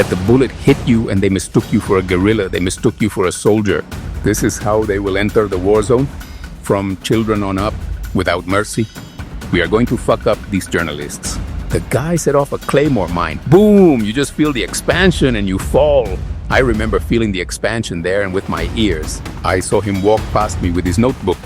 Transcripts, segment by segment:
that the bullet hit you and they mistook you for a guerrilla, they mistook you for a soldier. This is how they will enter the war zone, from children on up, without mercy. We are going to fuck up these journalists. The guy set off a claymore mine. Boom! You just feel the expansion and you fall. I remember feeling the expansion there and with my ears. I saw him walk past me with his notebook.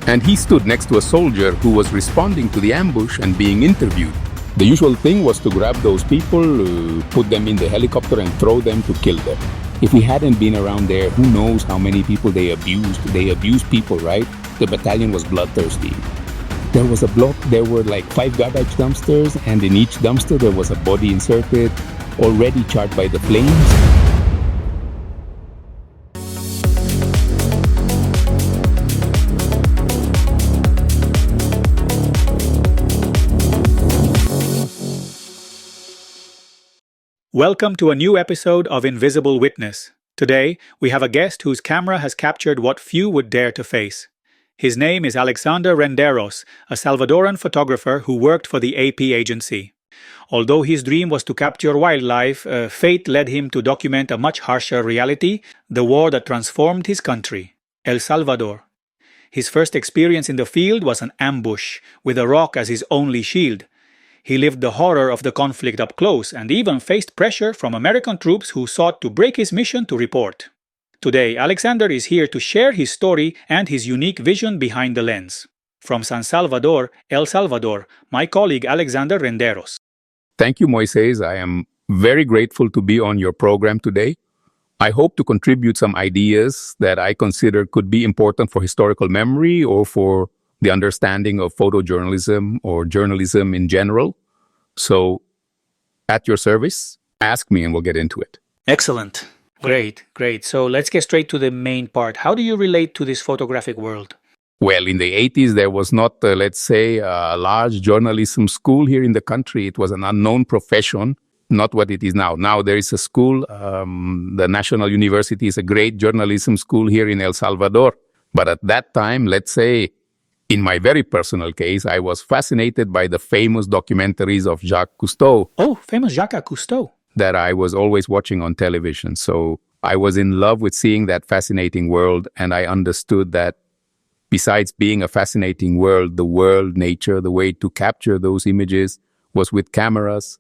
And he stood next to a soldier who was responding to the ambush and being interviewed. The usual thing was to grab those people, put them in the helicopter and throw them to kill them. If we hadn't been around there, who knows how many people they abused. They abused people, right? The battalion was bloodthirsty. There was a block, there were like 5 garbage dumpsters, and in each dumpster there was a body inserted, already charred by the flames. Welcome to a new episode of Invisible Witness. Today, we have a guest whose camera has captured what few would dare to face. His name is Alexander Renderos, a Salvadoran photographer who worked for the AP agency. Although his dream was to capture wildlife, fate led him to document a much harsher reality, the war that transformed his country, El Salvador. His first experience in the field was an ambush, with a rock as his only shield. He lived the horror of the conflict up close and even faced pressure from American troops who sought to break his mission to report. Today, Alexander is here to share his story and his unique vision behind the lens. From San Salvador, El Salvador, my colleague Alexander Renderos. Thank you, Moises. I am very grateful to be on your program today. I hope to contribute some ideas that I consider could be important for historical memory or for the understanding of photojournalism or journalism in general. So, at your service, ask me and we'll get into it. Excellent. Great. So let's get straight to the main part. How do you relate to this photographic world? Well, in the 80s, there was not, let's say, a large journalism school here in the country. It was an unknown profession, not what it is now. Now there is a school. The National University is a great journalism school here in El Salvador. But at that time, let's say, in my very personal case, I was fascinated by the famous documentaries of Jacques Cousteau. Oh, famous Jacques Cousteau. That I was always watching on television. So I was in love with seeing that fascinating world, and I understood that besides being a fascinating world, nature, the way to capture those images was with cameras.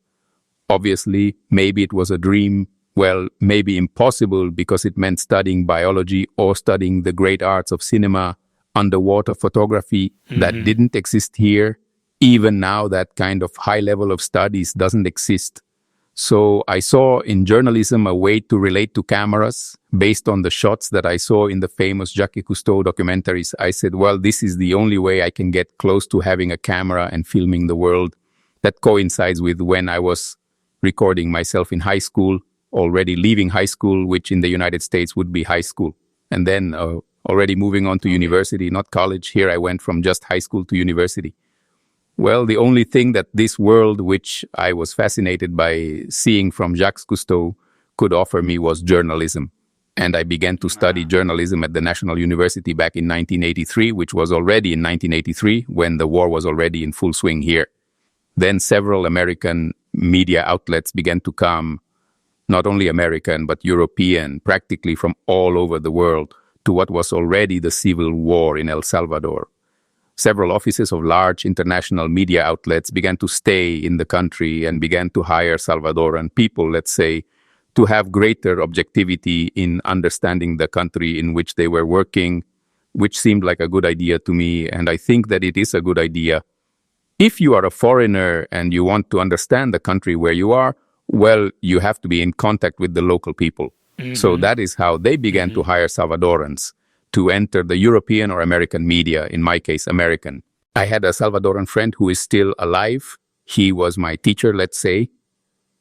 Obviously, maybe it was a dream, well, maybe impossible because it meant studying biology or studying the great arts of cinema, underwater photography that didn't exist here. Even now, that kind of high level of studies doesn't exist. So I saw in journalism a way to relate to cameras based on the shots that I saw in the famous Jacques Cousteau documentaries. I said, well, this is the only way I can get close to having a camera and filming the world. That coincides with when I was recording myself in high school, already leaving high school, which in the United States would be high school. And then already moving on to university, not college. Here I went from just high school to university. Well, the only thing that this world, which I was fascinated by seeing from Jacques Cousteau, could offer me was journalism. And I began to study journalism at the National University back in 1983, which was already in 1983 when the war was already in full swing here. Then several American media outlets began to come, not only American, but European, practically from all over the world, to what was already the civil war in El Salvador. Several offices of large international media outlets began to stay in the country and began to hire Salvadoran people, let's say, to have greater objectivity in understanding the country in which they were working, which seemed like a good idea to me, and I think that it is a good idea. If you are a foreigner and you want to understand the country where you are, well, you have to be in contact with the local people. So that is how they began to hire Salvadorans to enter the European or American media, in my case, American. I had a Salvadoran friend who is still alive. He was my teacher, let's say,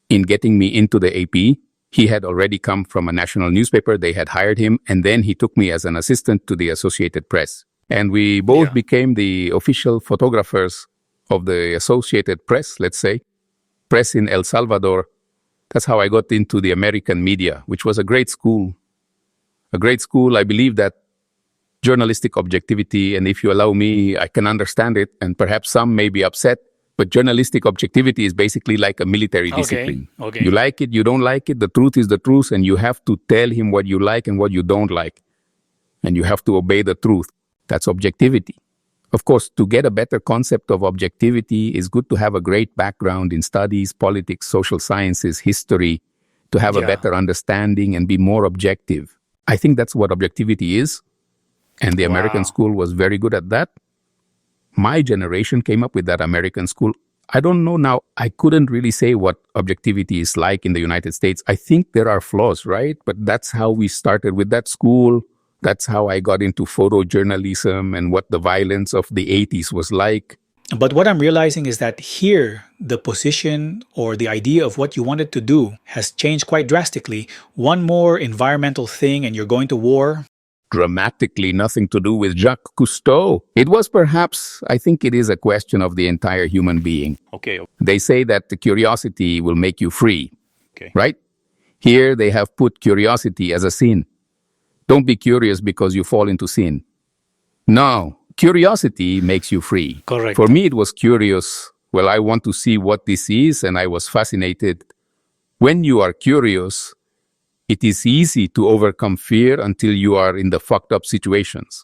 in getting me into the AP. He had already come from a national newspaper. They had hired him, and then he took me as an assistant to the Associated Press. And we both became the official photographers of the Associated Press, let's say, press in El Salvador. That's how I got into the American media, which was a great school. A great school. I believe that journalistic objectivity, and if you allow me, I can understand it, and perhaps some may be upset But journalistic objectivity is basically like a military discipline. Okay. You like it, you don't like it, the truth is the truth, and you have to tell him what you like and what you don't like. And you have to obey the truth. That's objectivity. Of course, to get a better concept of objectivity, it's good to have a great background in studies, politics, social sciences, history, to have a better understanding and be more objective. I think that's what objectivity is. And the American school was very good at that. My generation came up with that American school. I don't know now. I couldn't really say what objectivity is like in the United States. I think there are flaws, right? But that's how we started with that school. That's how I got into photojournalism and what the violence of the 80s was like. But what I'm realizing is that here, the position or the idea of what you wanted to do has changed quite drastically. One more environmental thing and you're going to war. Dramatically nothing to do with Jacques Cousteau. It was perhaps, I think it is a question of the entire human being. Okay. They say that the curiosity will make you free, Okay. right? Here they have put curiosity as a sin. Don't be curious because you fall into sin. No, curiosity makes you free. Correct. For me, it was curious. Well, I want to see what this is, and I was fascinated. When you are curious, it is easy to overcome fear until you are in the fucked up situations.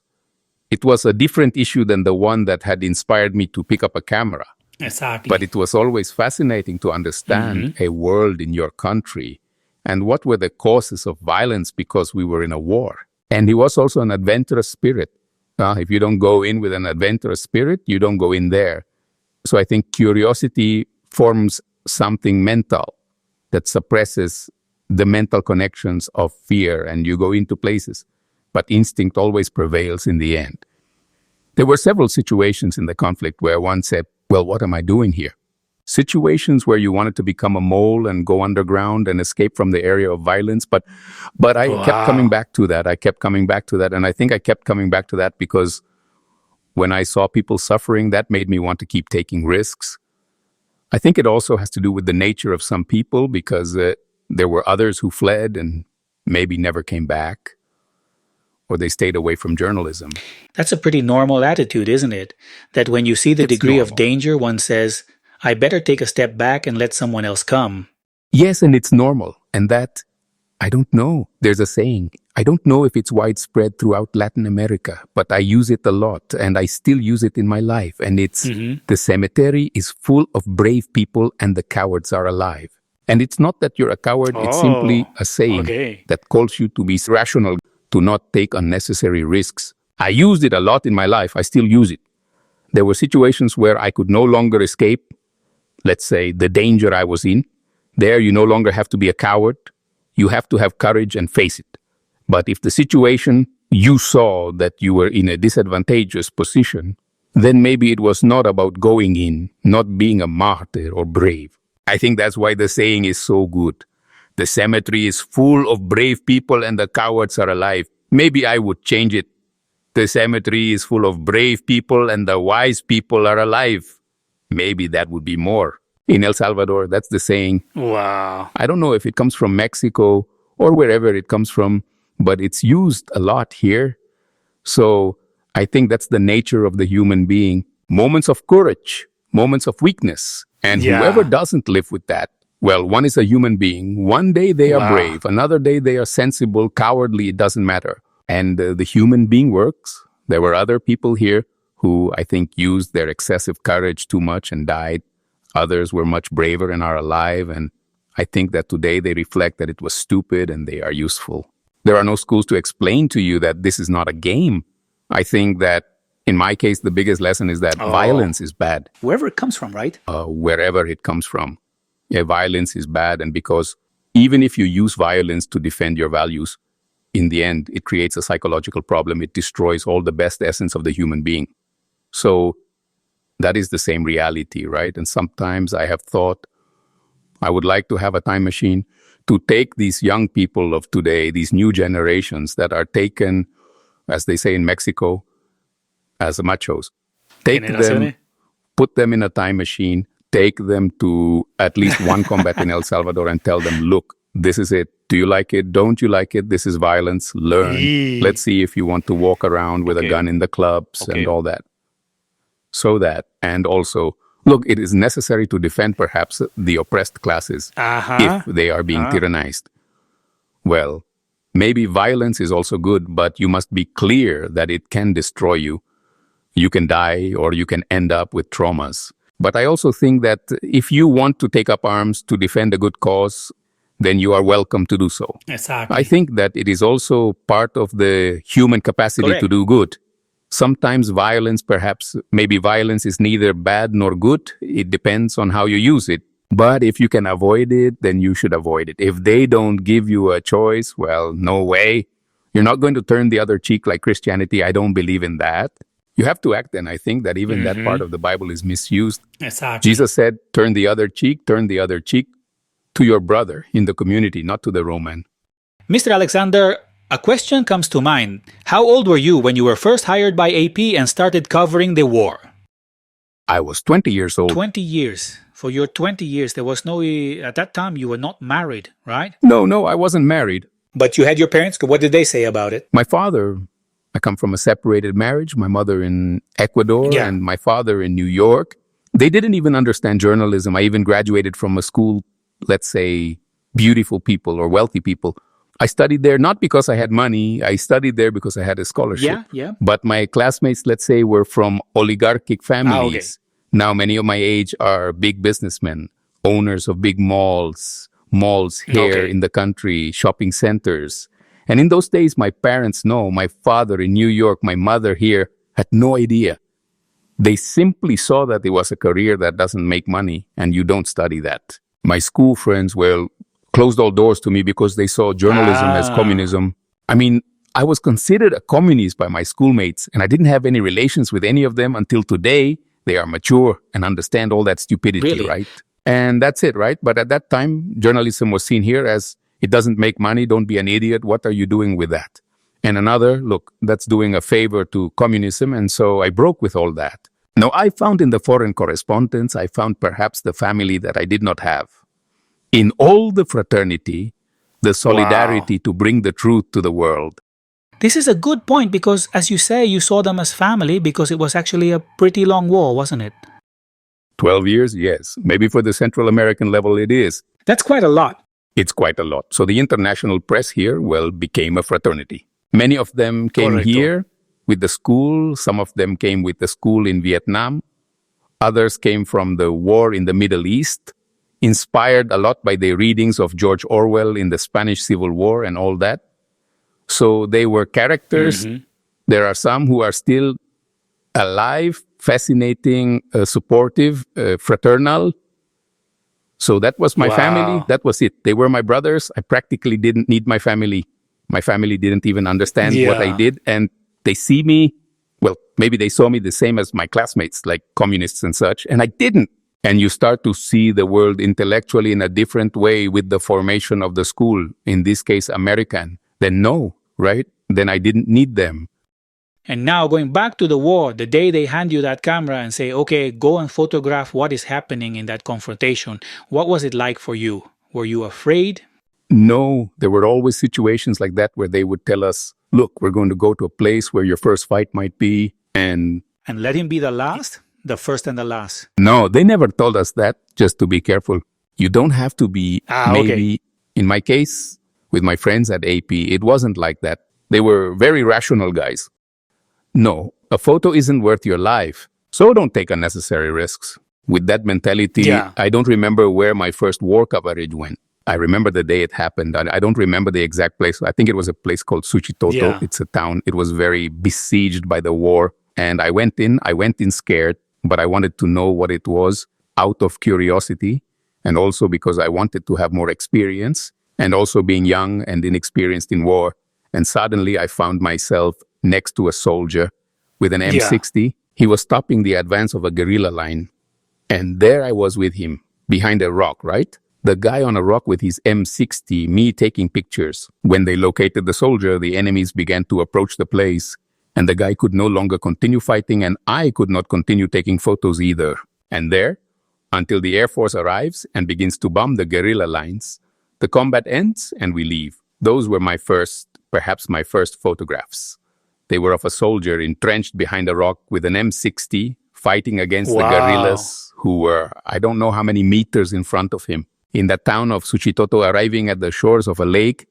It was a different issue than the one that had inspired me to pick up a camera. Exactly. But it was always fascinating to understand a world in your country and what were the causes of violence because we were in a war. And he was also an adventurous spirit. If you don't go in with an adventurous spirit, you don't go in there. So I think curiosity forms something mental that suppresses the mental connections of fear, and you go into places. But instinct always prevails in the end. There were several situations in the conflict where one said, well, what am I doing here? Situations where you wanted to become a mole and go underground and escape from the area of violence. But I kept coming back to that. And I think I kept coming back to that because when I saw people suffering, that made me want to keep taking risks. I think it also has to do with the nature of some people because there were others who fled and maybe never came back, or they stayed away from journalism. That's a pretty normal attitude, isn't it? That when you see the degree of danger, one says, I better take a step back and let someone else come. Yes, and it's normal. And that, I don't know. There's a saying. I don't know if it's widespread throughout Latin America, but I use it a lot and I still use it in my life. And it's, the cemetery is full of brave people and the cowards are alive. And it's not that you're a coward, it's simply a saying that calls you to be rational, to not take unnecessary risks. I used it a lot in my life, I still use it. There were situations where I could no longer escape, let's say, the danger I was in. There you no longer have to be a coward, you have to have courage and face it. But if the situation, you saw that you were in a disadvantageous position, then maybe it was not about going in, not being a martyr or brave. I think that's why the saying is so good. The cemetery is full of brave people and the cowards are alive. Maybe I would change it. The cemetery is full of brave people and the wise people are alive. Maybe that would be more. In El Salvador, that's the saying. Wow. I don't know if it comes from Mexico or wherever it comes from, but it's used a lot here. So I think that's the nature of the human being. Moments of courage, moments of weakness. And whoever doesn't live with that, well, one is a human being. One day they are brave. Another day they are sensible, cowardly, it doesn't matter. And the human being works. There were other people here who I think used their excessive courage too much and died. Others were much braver and are alive. And I think that today they reflect that it was stupid and they are useful. There are no schools to explain to you that this is not a game. I think that in my case, the biggest lesson is that violence is bad. Wherever it comes from, right? Wherever it comes from. Yeah, violence is bad. And because even if you use violence to defend your values, in the end, it creates a psychological problem. It destroys all the best essence of the human being. So that is the same reality, right? And sometimes I have thought I would like to have a time machine to take these young people of today, these new generations that are taken, as they say in Mexico, as machos. Take them, put them in a time machine, take them to at least one combat in El Salvador and tell them, look, this is it. Do you like it? Don't you like it? This is violence. Learn. Let's see if you want to walk around with a gun in the clubs and all that. So that, and also Look, it is necessary to defend perhaps the oppressed classes if Uh-huh. they are being tyrannized. Well, maybe violence is also good, but you must be clear that it can destroy you. You can die or you can end up with traumas. But I also think that if you want to take up arms to defend a good cause, then you are welcome to do so. Exactly. I think that it is also part of the human capacity Correct. to do good. Sometimes violence, perhaps, maybe violence is neither bad nor good. It depends on how you use it. But if you can avoid it, then you should avoid it. If they don't give you a choice, well, no way. You're not going to turn the other cheek like Christianity. I don't believe in that. You have to act, and I think that even that part of the Bible is misused. Exactly. Jesus said, turn the other cheek to your brother in the community, not to the Roman. Mr. Alexander, a question comes to mind. How old were you when you were first hired by AP and started covering the war? I was 20 years old. 20 years. For your 20 years, there was no, at that time, you were not married, right? No, I wasn't married. But you had your parents. What did they say about it? My father, I come from a separated marriage, my mother in Ecuador Yeah. and my father in New York. They didn't even understand journalism. I even graduated from a school, let's say, beautiful people or wealthy people. I studied there not because I had money. I studied there because I had a scholarship. Yeah. But my classmates, let's say, were from oligarchic families. Now, many of my age are big businessmen, owners of big malls here in the country, shopping centers. And in those days, my parents know, my father in New York, my mother here, had no idea. They simply saw that it was a career that doesn't make money and you don't study that. My school friends, well, closed all doors to me because they saw journalism as communism. I mean, I was considered a communist by my schoolmates and I didn't have any relations with any of them until today. They are mature and understand all that stupidity, Really? right? And that's it, right? But at that time, journalism was seen here as it doesn't make money. Don't be an idiot. What are you doing with that? And another, look, that's doing a favor to communism. And so I broke with all that. Now, I found in the foreign correspondence, I found perhaps the family that I did not have. In all the fraternity, the solidarity to bring the truth to the world. This is a good point because, as you say, you saw them as family because it was actually a pretty long war, wasn't it? 12 years, yes. Maybe for the Central American level it is. That's quite a lot. It's quite a lot. So the international press here, well, became a fraternity. Many of them came Correcto. here with the school. Some of them came with the school in Vietnam. Others came from the war in the Middle East, inspired a lot by the readings of George Orwell in the Spanish Civil War and all that. So they were characters. There are some who are still alive, fascinating, supportive, fraternal. So that was my family. That was it. They were my brothers. I practically didn't need my family. My family didn't even understand what I did. And they see me, well, maybe they saw me the same as my classmates, like communists and such, and I didn't. And you start to see the world intellectually in a different way with the formation of the school, in this case, American. Then no, right? Then I didn't need them. And now going back to the war, the day they hand you that camera and say, okay, go and photograph what is happening in that confrontation, what was it like for you? Were you afraid? No, there were always situations like that where they would tell us, look, we're going to go to a place where your first fight might be, and let him be the last? The first and the last? No, they never told us that, just to be careful. You don't have to be, maybe, in my case, with my friends at AP, it wasn't like that. They were very rational guys. No, a photo isn't worth your life, so don't take unnecessary risks. With that mentality, I don't remember where my first war coverage went. I remember the day it happened. I don't remember the exact place. I think it was a place called Suchitoto. It's a town. It was very besieged by the war. And I went in scared, but I wanted to know what it was out of curiosity. And also because I wanted to have more experience and also being young and inexperienced in war. And suddenly I found myself next to a soldier with an M60. He was stopping the advance of a guerrilla line. And there I was with him behind a rock, right? The guy on a rock with his M60, me taking pictures. When they located the soldier, the enemies began to approach the place. And the guy could no longer continue fighting, and I could not continue taking photos either. And there, until the Air Force arrives and begins to bomb the guerrilla lines, the combat ends and we leave. Those were perhaps my first photographs. They were of a soldier entrenched behind a rock with an M60 fighting against the guerrillas who were, I don't know how many meters in front of him. In that town of Suchitoto, arriving at the shores of a lake,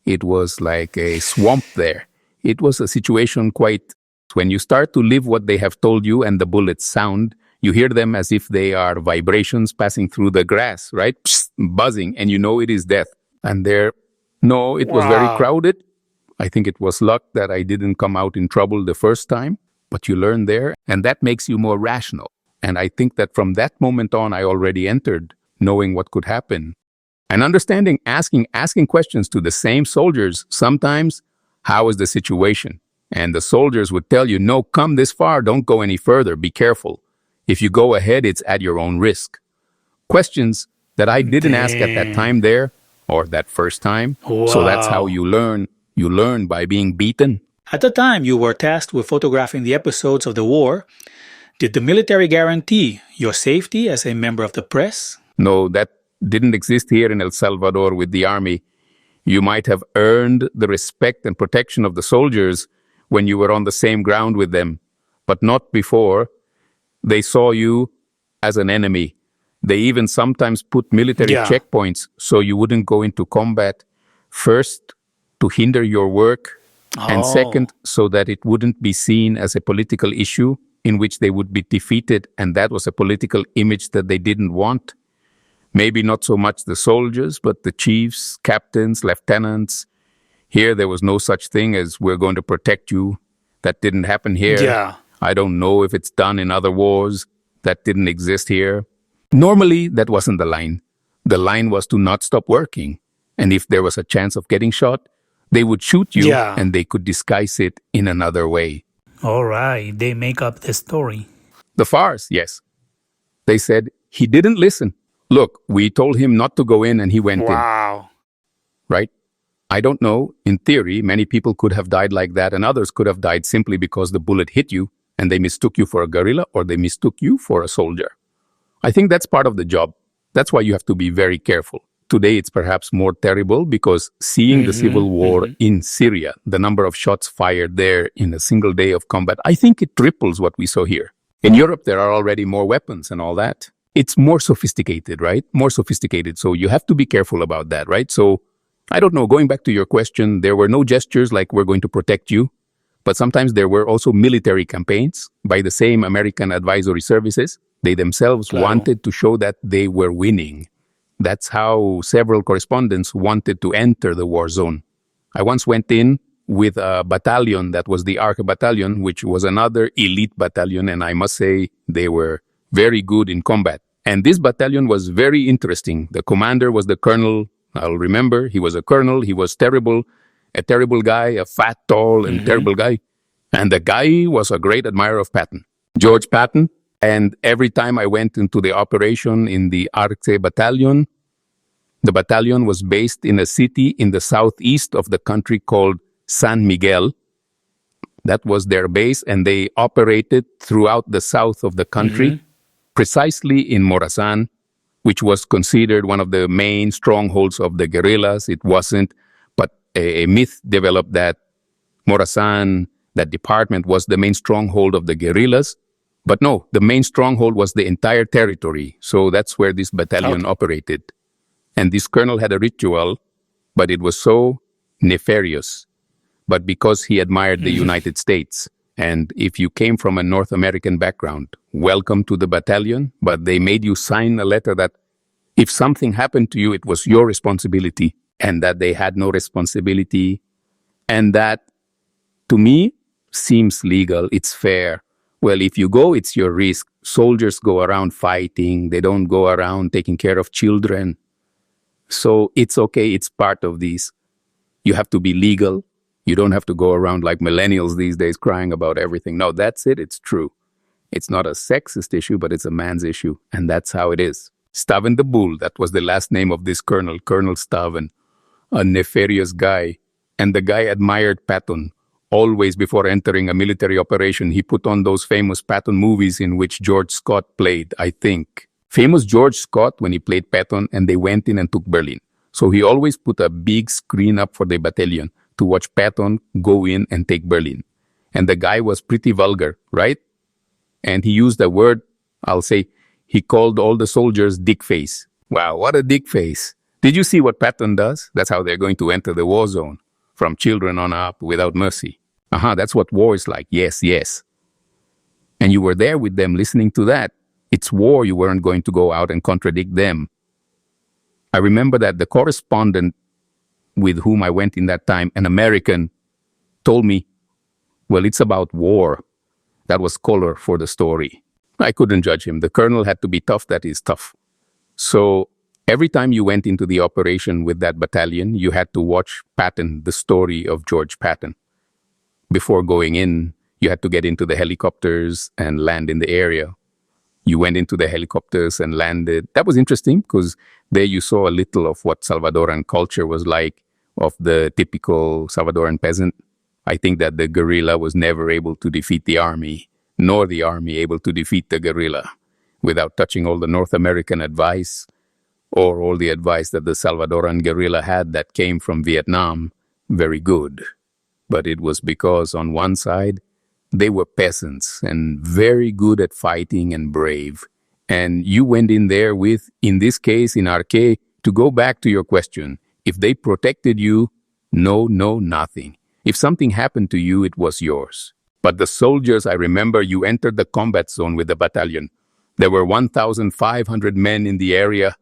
it was like a swamp there. It was a situation quite, when you start to live what they have told you and the bullets sound, you hear them as if they are vibrations passing through the grass, right? Psst, buzzing, and you know it is death. And there, no, it was very Wow. crowded. I think it was luck that I didn't come out in trouble the first time, but you learn there, and that makes you more rational. And I think that from that moment on, I already entered knowing what could happen. And understanding, asking questions to the same soldiers, sometimes, how is the situation? And the soldiers would tell you, no, come this far, don't go any further, be careful. If you go ahead, it's at your own risk. Questions that I didn't ask at that Damn. time there, or that first time. So that's how Wow. you learn. You learn by being beaten. At the time you were tasked with photographing the episodes of the war, did the military guarantee your safety as a member of the press? No, that didn't exist here in El Salvador with the army. You might have earned the respect and protection of the soldiers when you were on the same ground with them, but not before. They saw you as an enemy. They even sometimes put military Yeah. checkpoints so you wouldn't go into combat. First, to hinder your work, and Oh. second, so that it wouldn't be seen as a political issue in which they would be defeated, and that was a political image that they didn't want. Maybe not so much the soldiers, but the chiefs, captains, lieutenants. Here, there was no such thing as we're going to protect you. That didn't happen here. Yeah. I don't know if it's done in other wars. That didn't exist here. Normally, that wasn't the line. The line was to not stop working. And if there was a chance of getting shot, they would shoot you Yeah. and they could disguise it in another way. All right, they make up the story. The farce, yes. They said, he didn't listen. Look, we told him not to go in and he went in, Wow. right? I don't know. In theory, many people could have died like that and others could have died simply because the bullet hit you and they mistook you for a guerrilla or they mistook you for a soldier. I think that's part of the job. That's why you have to be very careful. Today, it's perhaps more terrible because seeing the civil war in Syria, the number of shots fired there in a single day of combat, I think it triples what we saw here. In Europe, there are already more weapons and all that. It's more sophisticated, right? More sophisticated. So you have to be careful about that, right? So I don't know, going back to your question, there were no gestures like we're going to protect you, but sometimes there were also military campaigns by the same American advisory services. They themselves Claro. wanted to show that they were winning. That's how several correspondents wanted to enter the war zone. I once went in with a battalion that was the Arca Battalion, which was another elite battalion, and I must say they were very good in combat. And this battalion was very interesting. The commander was the colonel. I'll remember, he was a colonel. He was terrible, a terrible guy, a fat, tall, and terrible guy. And the guy was a great admirer of Patton, George Patton. And every time I went into the operation in the Arce Battalion, the battalion was based in a city in the southeast of the country called San Miguel. That was their base, and they operated throughout the south of the country, precisely in Morazan, which was considered one of the main strongholds of the guerrillas. It wasn't, but a myth developed that Morazan, that department, was the main stronghold of the guerrillas. But no, the main stronghold was the entire territory. So that's where this battalion operated. And this colonel had a ritual, but it was so nefarious. But because he admired the United States, and if you came from a North American background, welcome to the battalion, but they made you sign a letter that if something happened to you, it was your responsibility, and that they had no responsibility. And that, to me, seems legal. It's fair. Well, if you go, it's your risk. Soldiers go around fighting. They don't go around taking care of children. So it's okay. It's part of this. You have to be legal. You don't have to go around like millennials these days crying about everything. No, that's it. It's true. It's not a sexist issue, but it's a man's issue. And that's how it is. Staven the Bull, that was the last name of this colonel, Colonel Staven, a nefarious guy. And the guy admired Patton. Always before entering a military operation, he put on those famous Patton movies in which George Scott played, I think. Famous George Scott when he played Patton, and they went in and took Berlin. So he always put a big screen up for the battalion to watch Patton go in and take Berlin. And the guy was pretty vulgar, right? And he used a word, I'll say, He called all the soldiers dick face. Wow, what a dick face. Did you see what Patton does? That's how they're going to enter the war zone. From children on up, without mercy. That's what war is like. Yes, yes. And you were there with them listening to that. It's war. You weren't going to go out and contradict them. I remember that the correspondent with whom I went in that time, an American, told me, well, it's about war. That was color for the story. I couldn't judge him. The colonel had to be tough. That is tough. So every time you went into the operation with that battalion, you had to watch Patton, the story of George Patton. Before going in, you had to get into the helicopters and land in the area. You went into the helicopters and landed. That was interesting because there you saw a little of what Salvadoran culture was like, of the typical Salvadoran peasant. I think that the guerrilla was never able to defeat the army, nor the army able to defeat the guerrilla, without touching all the North American advice or all the advice that the Salvadoran guerrilla had that came from Vietnam. Very good. But it was because on one side, they were peasants and very good at fighting and brave. And you went in there with, in this case, in Arque, to go back to your question, if they protected you, no, nothing. If something happened to you, it was yours. But the soldiers, I remember you entered the combat zone with the battalion. There were 1,500 men in the area.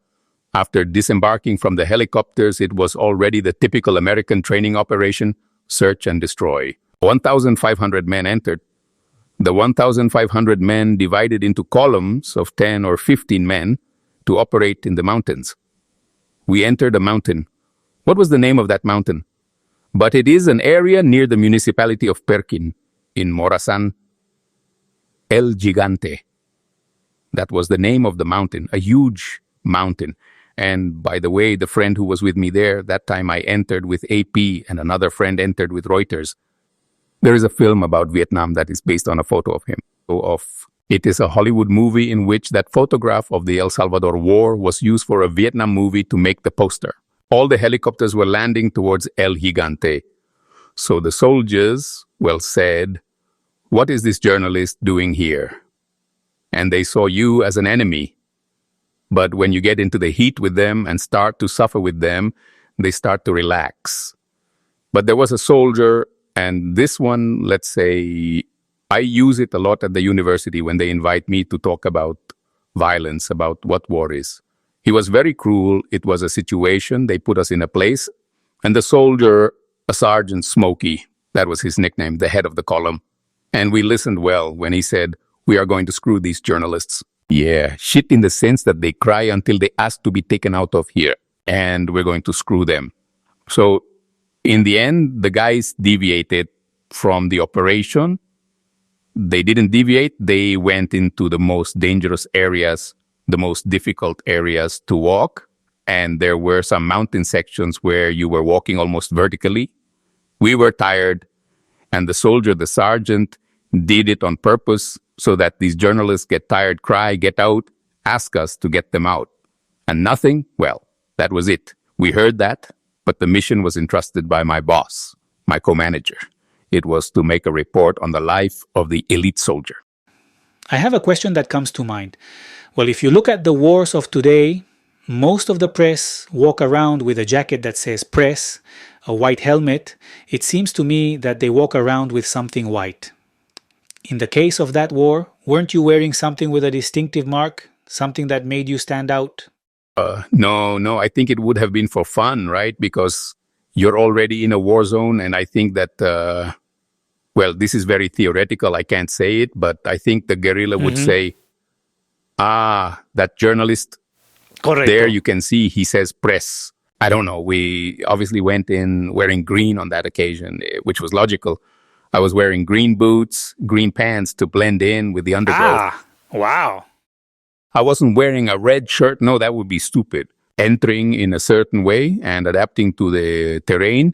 After disembarking from the helicopters, it was already the typical American training operation, search and destroy. 1,500 men entered. The 1,500 men divided into columns of 10 or 15 men to operate in the mountains. We entered a mountain. What was the name of that mountain? But it is an area near the municipality of Perkin in Morazan. El Gigante. That was the name of the mountain, a huge mountain. And by the way, the friend who was with me there, that time I entered with AP and another friend entered with Reuters. There is a film about Vietnam that is based on a photo of him. It is a Hollywood movie in which that photograph of the El Salvador War was used for a Vietnam movie to make the poster. All the helicopters were landing towards El Gigante. So the soldiers, said, what is this journalist doing here? And they saw you as an enemy. But when you get into the heat with them and start to suffer with them, they start to relax. But there was a soldier, and this one, let's say, I use it a lot at the university when they invite me to talk about violence, about what war is. He was very cruel. It was a situation. They put us in a place. And the soldier, a Sergeant Smokey, that was his nickname, the head of the column. And we listened well when he said, we are going to screw these journalists. Yeah, shit in the sense that they cry until they ask to be taken out of here. And we're going to screw them. So in the end, the guys deviated from the operation. They didn't deviate. They went into the most dangerous areas, the most difficult areas to walk. And there were some mountain sections where you were walking almost vertically. We were tired. And the soldier, the sergeant, did it on purpose so that these journalists get tired, cry, get out, ask us to get them out. And nothing, that was it. We heard that, but the mission was entrusted by my boss, my co-manager. It was to make a report on the life of the elite soldier. I have a question that comes to mind. Well, if you look at the wars of today, most of the press walk around with a jacket that says press, a white helmet. It seems to me that they walk around with something white. In the case of that war, weren't you wearing something with a distinctive mark? Something that made you stand out? No, I think it would have been for fun, right? Because you're already in a war zone, and I think that, this is very theoretical, I can't say it, but I think the guerrilla would say, that journalist, Correcto. there you can see, he says press. I don't know, we obviously went in wearing green on that occasion, which was logical. I was wearing green boots, green pants to blend in with the undergrowth. Wow. I wasn't wearing a red shirt. No, that would be stupid. Entering in a certain way and adapting to the terrain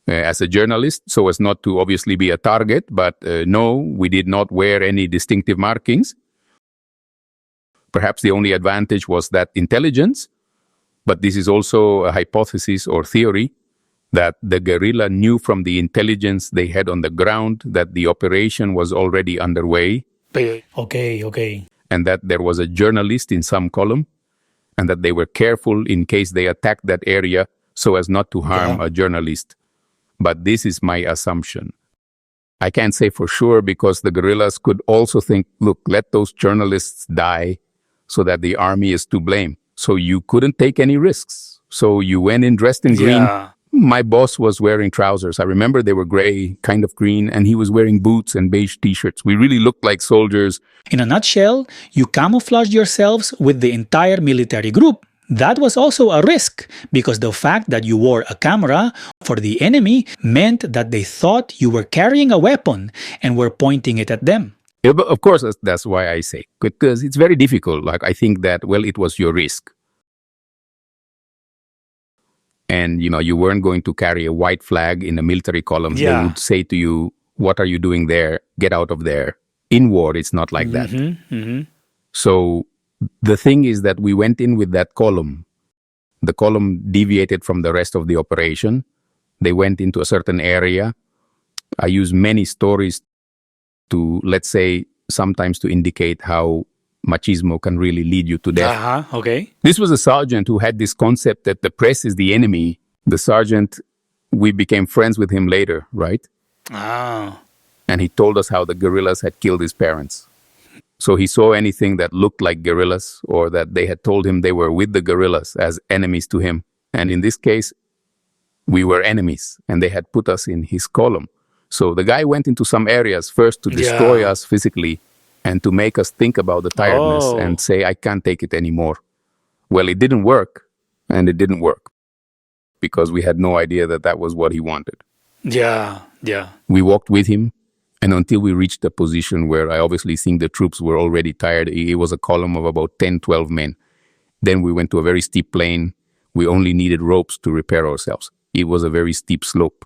as a journalist so as not to obviously be a target. But no, we did not wear any distinctive markings. Perhaps the only advantage was that intelligence. But this is also a hypothesis or theory that the guerrilla knew from the intelligence they had on the ground that the operation was already underway. Okay. and that there was a journalist in some column, and that they were careful in case they attacked that area so as not to harm a journalist. But this is my assumption. I can't say for sure because the guerrillas could also think, look, let those journalists die so that the army is to blame. So you couldn't take any risks. So you went in dressed in green. Yeah. My boss was wearing trousers. I remember they were gray, kind of green, and he was wearing boots and beige t-shirts. We really looked like soldiers. In a nutshell, you camouflaged yourselves with the entire military group. That was also a risk, because the fact that you wore a camera for the enemy meant that they thought you were carrying a weapon and were pointing it at them. Yeah, but of course, that's why I say, because it's very difficult. Like, I think that, well, it was your risk. And, you weren't going to carry a white flag in a military column. Yeah. They would say to you, what are you doing there? Get out of there. In war, it's not like that. So the thing is that we went in with that column. The column deviated from the rest of the operation. They went into a certain area. I use many stories to, let's say, sometimes to indicate how machismo can really lead you to death. Okay. This was a sergeant who had this concept that the press is the enemy. The sergeant, we became friends with him later, right? Ah. And he told us how the guerrillas had killed his parents. So he saw anything that looked like guerrillas or that they had told him they were with the guerrillas as enemies to him. And in this case, we were enemies and they had put us in his column. So the guy went into some areas first to destroy us physically and to make us think about the tiredness and say, I can't take it anymore. Well, it didn't work, and it didn't work because we had no idea that that was what he wanted. Yeah. We walked with him, and until we reached a position where I obviously think the troops were already tired, it was a column of about 10, 12 men. Then we went to a very steep plane. We only needed ropes to repair ourselves. It was a very steep slope.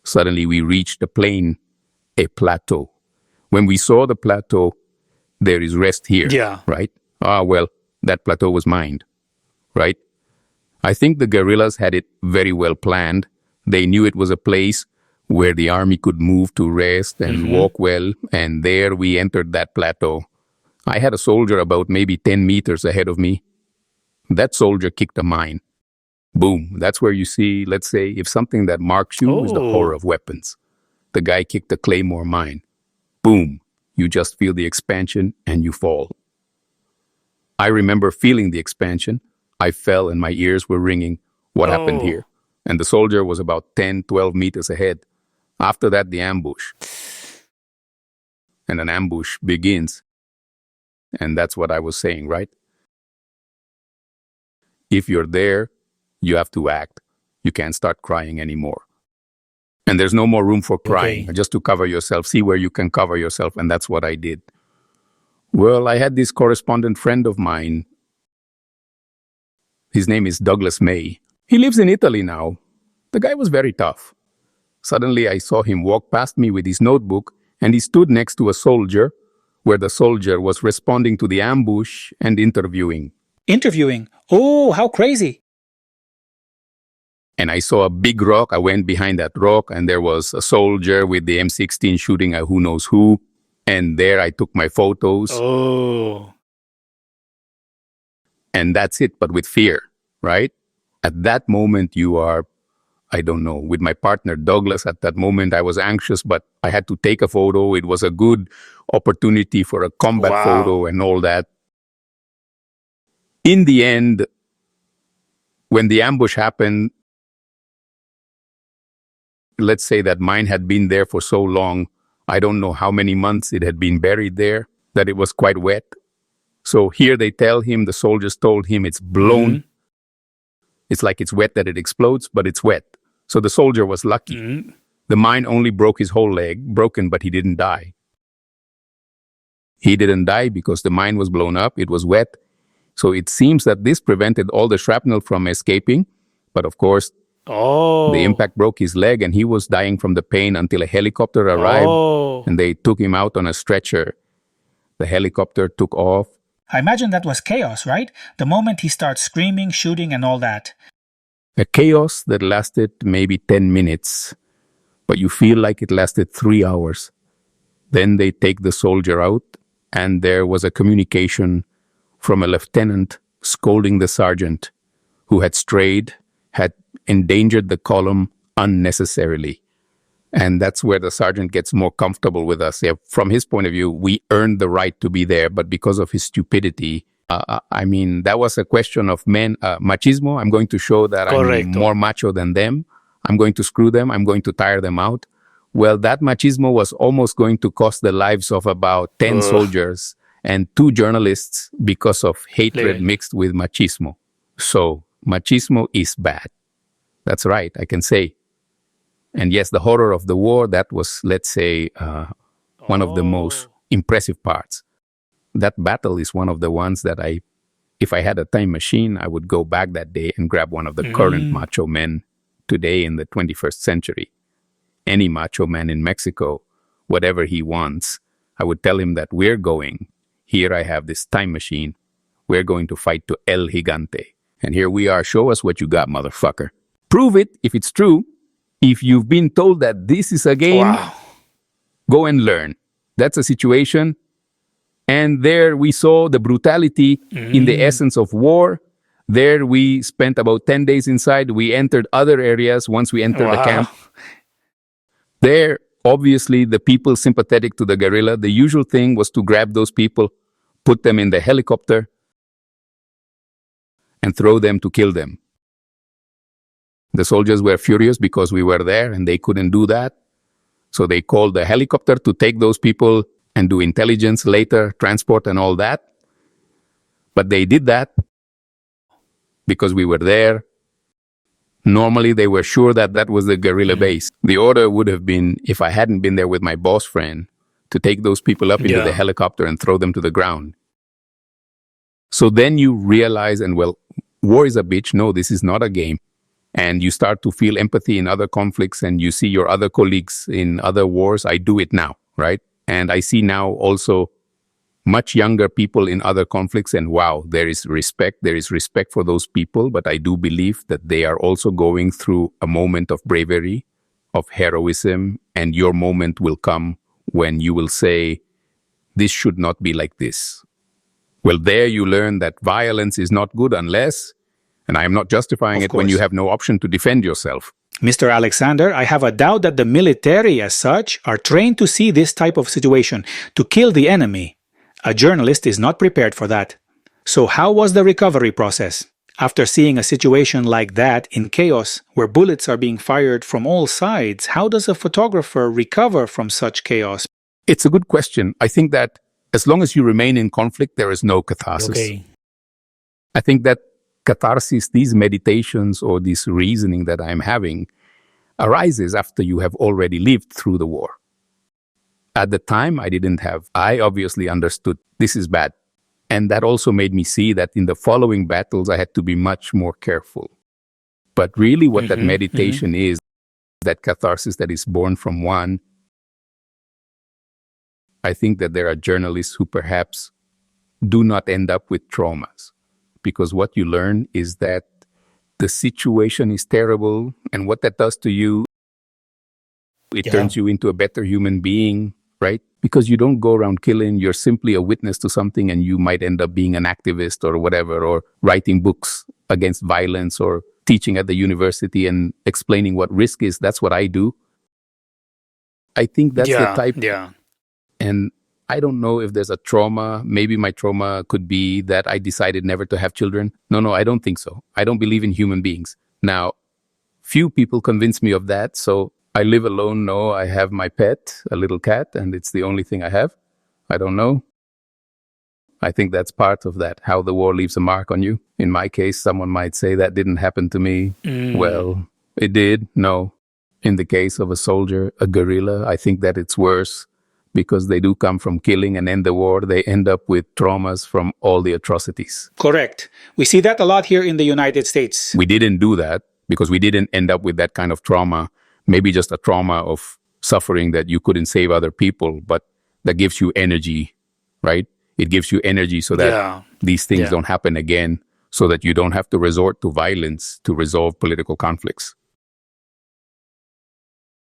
Suddenly we reached a plain, a plateau. When we saw the plateau, there is rest here, right? Well, that plateau was mined, right? I think the guerrillas had it very well planned. They knew it was a place where the army could move to rest and walk well, and there we entered that plateau. I had a soldier about maybe 10 meters ahead of me. That soldier kicked a mine. Boom. That's where you see, let's say, if something that marks you is the horror of weapons. The guy kicked a claymore mine. Boom. You just feel the expansion and you fall. I remember feeling the expansion. I fell and my ears were ringing. What happened here? And the soldier was about 10, 12 meters ahead. After that, the ambush. And an ambush begins. And that's what I was saying, right? If you're there, you have to act. You can't start crying anymore. And there's no more room for crying, just to cover yourself. See where you can cover yourself, and that's what I did. Well, I had this correspondent friend of mine. His name is Douglas May. He lives in Italy now. The guy was very tough. Suddenly, I saw him walk past me with his notebook, and he stood next to a soldier, where the soldier was responding to the ambush and interviewing. Interviewing? Oh, how crazy. And I saw a big rock. I went behind that rock, and there was a soldier with the M16 shooting at who knows who. And there I took my photos. And that's it, but with fear, right? At that moment, you are, I don't know, with my partner Douglas, at that moment, I was anxious, but I had to take a photo. It was a good opportunity for a combat photo and all that. In the end, when the ambush happened, let's say that mine had been there for so long, I don't know how many months it had been buried there, that it was quite wet. So here they tell him, the soldiers told him it's blown. It's like it's wet that it explodes, but it's wet. So the soldier was lucky. The mine only broke his whole leg, broken, but he didn't die. He didn't die because the mine was blown up, it was wet. So it seems that this prevented all the shrapnel from escaping. But of course, the impact broke his leg and he was dying from the pain until a helicopter arrived and they took him out on a stretcher. The helicopter took off. I imagine that was chaos, right? The moment he starts screaming, shooting, and all that. A chaos that lasted maybe 10 minutes, but you feel like it lasted 3 hours. Then they take the soldier out and there was a communication from a lieutenant scolding the sergeant who had strayed, had endangered the column unnecessarily. And that's where the sergeant gets more comfortable with us. Yeah, from his point of view, we earned the right to be there, but because of his stupidity, that was a question of men, machismo. I'm going to show that I'm more macho than them. I'm going to screw them. I'm going to tire them out. Well, that machismo was almost going to cost the lives of about 10 soldiers and 2 journalists because of hatred mixed with machismo. So machismo is bad. That's right, I can say. And yes, the horror of the war, that was, let's say, one of the most impressive parts. That battle is one of the ones that if I had a time machine, I would go back that day and grab one of the current macho men today in the 21st century. Any macho man in Mexico, whatever he wants, I would tell him that we're going. Here I have this time machine. We're going to fight to El Gigante. And here we are. Show us what you got, motherfucker. Prove it if it's true. If you've been told that this is a game, go and learn. That's a situation. And there we saw the brutality in the essence of war. There we spent about 10 days inside. We entered other areas once we entered the camp. There, obviously, the people sympathetic to the guerrilla, the usual thing was to grab those people, put them in the helicopter, and throw them to kill them. The soldiers were furious because we were there and they couldn't do that. So they called the helicopter to take those people and do intelligence later, transport and all that. But they did that because we were there. Normally, they were sure that that was the guerrilla base. The order would have been, if I hadn't been there with my boss friend, to take those people up into the helicopter and throw them to the ground. So then you realize, and well, war is a bitch. No, this is not a game. And you start to feel empathy in other conflicts and you see your other colleagues in other wars. I do it now, right? And I see now also much younger people in other conflicts, and wow, there is respect. There is respect for those people, but I do believe that they are also going through a moment of bravery, of heroism, and your moment will come when you will say, this should not be like this. Well, there you learn that violence is not good unless, and I am not justifying it, when you have no option to defend yourself. Mr. Alexander, I have a doubt that the military as such are trained to see this type of situation, to kill the enemy. A journalist is not prepared for that. So how was the recovery process? After seeing a situation like that in chaos, where bullets are being fired from all sides, how does a photographer recover from such chaos? It's a good question. I think that as long as you remain in conflict, there is no catharsis. I think that catharsis, these meditations or this reasoning that I'm having, arises after you have already lived through the war. At the time, I obviously understood this is bad. And that also made me see that in the following battles, I had to be much more careful. But really what that meditation is, that catharsis that is born from one, I think that there are journalists who perhaps do not end up with traumas. Because what you learn is that the situation is terrible, and what that does to you, it turns you into a better human being, right? Because you don't go around killing, you're simply a witness to something, and you might end up being an activist or whatever, or writing books against violence, or teaching at the university and explaining what risk is. That's what I do. I think that's the type. And I don't know if there's a trauma. Maybe my trauma could be that I decided never to have children. No, I don't think so. I don't believe in human beings. Now, few people convince me of that. So I live alone. No, I have my pet, a little cat, and it's the only thing I have. I don't know. I think that's part of that, how the war leaves a mark on you. In my case, someone might say that didn't happen to me. Well, it did. No. In the case of a soldier, a guerrilla, I think that it's worse. Because they do come from killing, and end the war, they end up with traumas from all the atrocities. Correct. We see that a lot here in the United States. We didn't do that because we didn't end up with that kind of trauma. Maybe just a trauma of suffering that you couldn't save other people, but that gives you energy, right? It gives you energy so that these things don't happen again, so that you don't have to resort to violence to resolve political conflicts.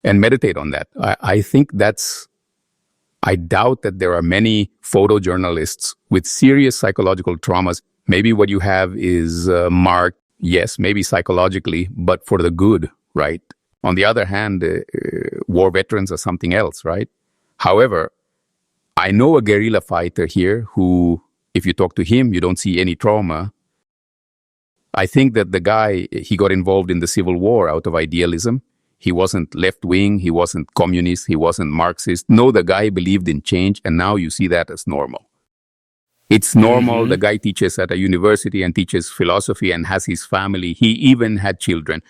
And meditate on that. I think that's I doubt that there are many photojournalists with serious psychological traumas. Maybe what you have is marked, yes, maybe psychologically, but for the good, right? On the other hand, war veterans are something else, right? However, I know a guerrilla fighter here who, if you talk to him, you don't see any trauma. I think that the guy, he got involved in the Civil War out of idealism. He wasn't left-wing, he wasn't communist, he wasn't Marxist. No, the guy believed in change, and now you see that as normal. It's normal. The guy teaches at a university and teaches philosophy and has his family. He even had children.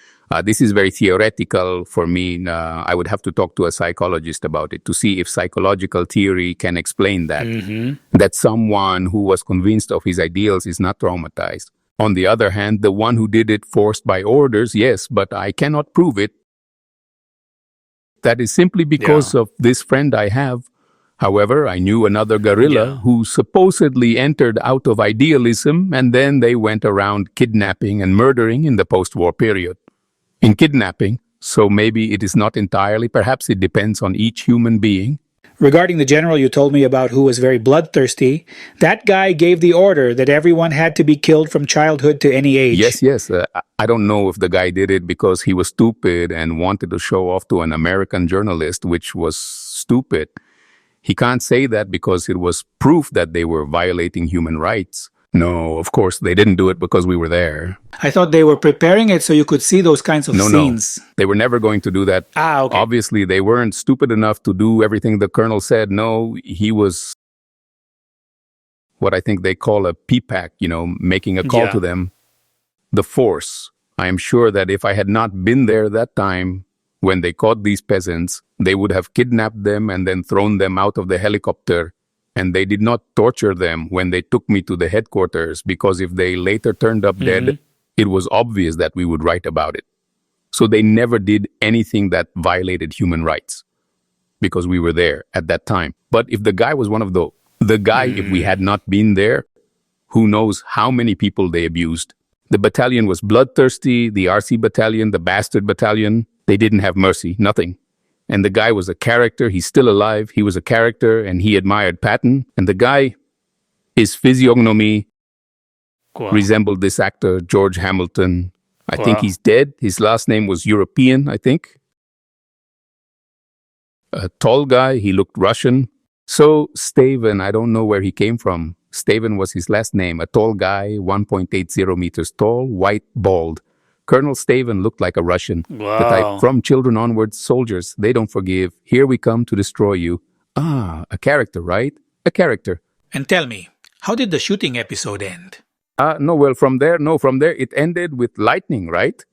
This is very theoretical for me. I would have to talk to a psychologist about it to see if psychological theory can explain that. That someone who was convinced of his ideals is not traumatized. On the other hand, the one who did it forced by orders, yes, but I cannot prove it. That is simply because of this friend I have. However, I knew another guerrilla who supposedly entered out of idealism, and then they went around kidnapping and murdering in the post-war period. In kidnapping, so maybe it is not entirely, perhaps it depends on each human being. Regarding the general you told me about who was very bloodthirsty, that guy gave the order that everyone had to be killed from childhood to any age. Yes. I don't know if the guy did it because he was stupid and wanted to show off to an American journalist, which was stupid. He can't say that because it was proof that they were violating human rights. No, of course, they didn't do it because we were there. I thought they were preparing it so you could see those kinds of scenes. No, they were never going to do that. Okay. Obviously, they weren't stupid enough to do everything the colonel said. No, he was what I think they call a PPAC, making a call to them. The force. I am sure that if I had not been there that time, when they caught these peasants, they would have kidnapped them and then thrown them out of the helicopter. And they did not torture them when they took me to the headquarters, because if they later turned up dead, it was obvious that we would write about it. So they never did anything that violated human rights because we were there at that time. But if the guy was one of the guy, if we had not been there, who knows how many people they abused. The battalion was bloodthirsty, the RC battalion, the bastard battalion. They didn't have mercy, nothing. And the guy was a character. He's still alive. He was a character, and he admired Patton. And the guy, his physiognomy resembled this actor, George Hamilton. I think he's dead. His last name was European, I think. A tall guy. He looked Russian. So Staven, I don't know where he came from. Staven was his last name. A tall guy, 1.80 meters tall, white, bald. Colonel Staven looked like a Russian. Wow. The type, from children onwards, soldiers, they don't forgive. Here we come to destroy you. Ah, a character, right? A character. And tell me, how did the shooting episode end? From there, it ended with lightning, right?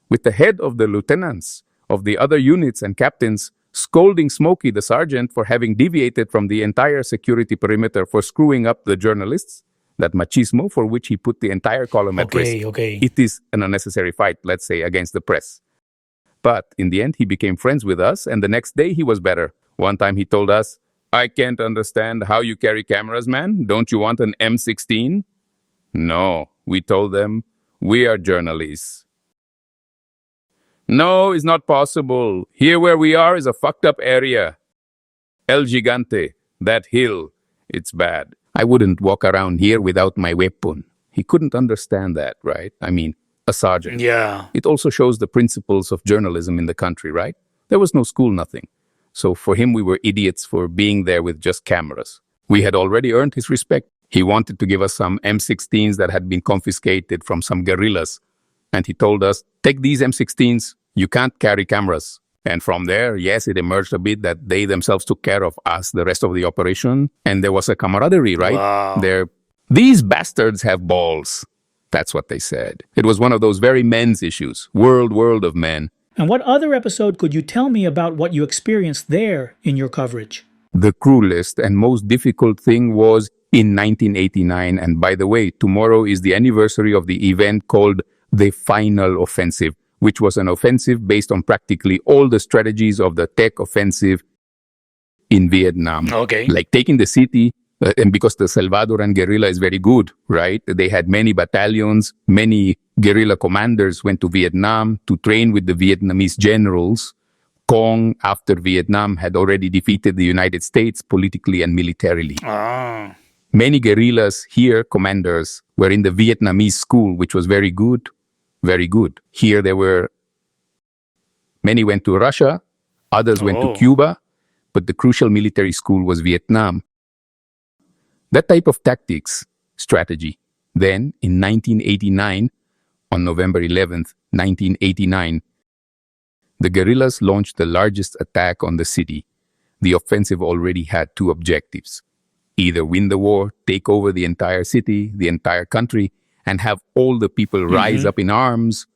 With the head of the lieutenants of the other units and captains scolding Smokey, the sergeant, for having deviated from the entire security perimeter for screwing up the journalists. That machismo for which he put the entire column at risk. It is an unnecessary fight, let's say, against the press. But in the end, he became friends with us, and the next day he was better. One time he told us, "I can't understand how you carry cameras, man. Don't you want an M16? No, we told them, we are journalists. No, it's not possible. Here where we are is a fucked up area. El Gigante, that hill, it's bad. I wouldn't walk around here without my weapon." He couldn't understand that, right? I mean, a sergeant. Yeah. It also shows the principles of journalism in the country, right? There was no school, nothing. So for him, we were idiots for being there with just cameras. We had already earned his respect. He wanted to give us some M16s that had been confiscated from some guerrillas. And he told us, "Take these M16s. You can't carry cameras." And from there, yes, it emerged a bit that they themselves took care of us, the rest of the operation. And there was a camaraderie, right? Wow. These bastards have balls. That's what they said. It was one of those very men's issues. World of men. And what other episode could you tell me about what you experienced there in your coverage? The cruelest and most difficult thing was in 1989. And by the way, tomorrow is the anniversary of the event called the Final Offensive, which was an offensive based on practically all the strategies of the Tet Offensive in Vietnam. Okay. Like taking the city, and because the Salvadoran guerrilla is very good, right? They had many battalions, many guerrilla commanders went to Vietnam to train with the Vietnamese generals, Kong, after Vietnam had already defeated the United States politically and militarily. Ah. Many guerrillas here, commanders, were in the Vietnamese school, which was very good, very good. Here there were, many went to Russia, others went to Oh. Cuba, but the crucial military school was Vietnam. That type of tactics, strategy. Then, in 1989, on November 11th, 1989, the guerrillas launched the largest attack on the city. The offensive already had two objectives: either win the war, take over the entire city, the entire country, and have all the people rise up in arms,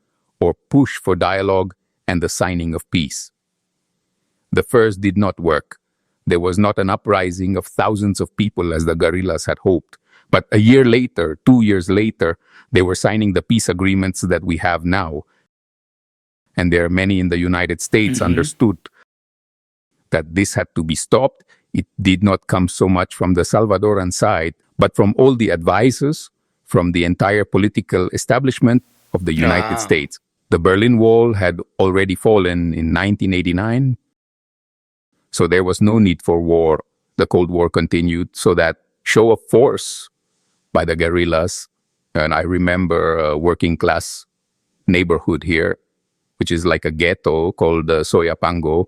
or push for dialogue and the signing of peace. The first did not work. There was not an uprising of thousands of people as the guerrillas had hoped. But a year later, 2 years later, they were signing the peace agreements that we have now. And there are many in the United States understood that this had to be stopped. It did not come so much from the Salvadoran side, but from all the advisors, from the entire political establishment of the United States. The Berlin Wall had already fallen in 1989, so there was no need for war. The Cold War continued, so that show of force by the guerrillas, and I remember a working class neighborhood here, which is like a ghetto called Soyapango.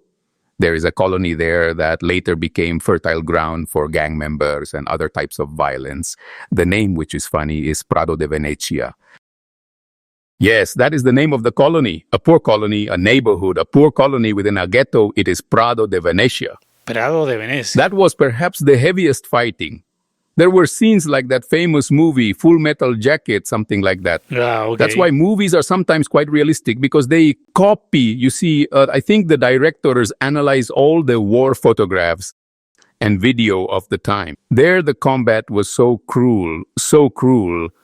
There is a colony there that later became fertile ground for gang members and other types of violence. The name, which is funny, is Prado de Venecia. Yes, that is the name of the colony. A poor colony, a neighborhood, a poor colony within a ghetto. It is Prado de Venecia. Prado de Venecia. That was perhaps the heaviest fighting. There were scenes like that famous movie, Full Metal Jacket, something like that. Okay. That's why movies are sometimes quite realistic, because they copy. You see, I think the directors analyze all the war photographs and video of the time. There, the combat was so cruel,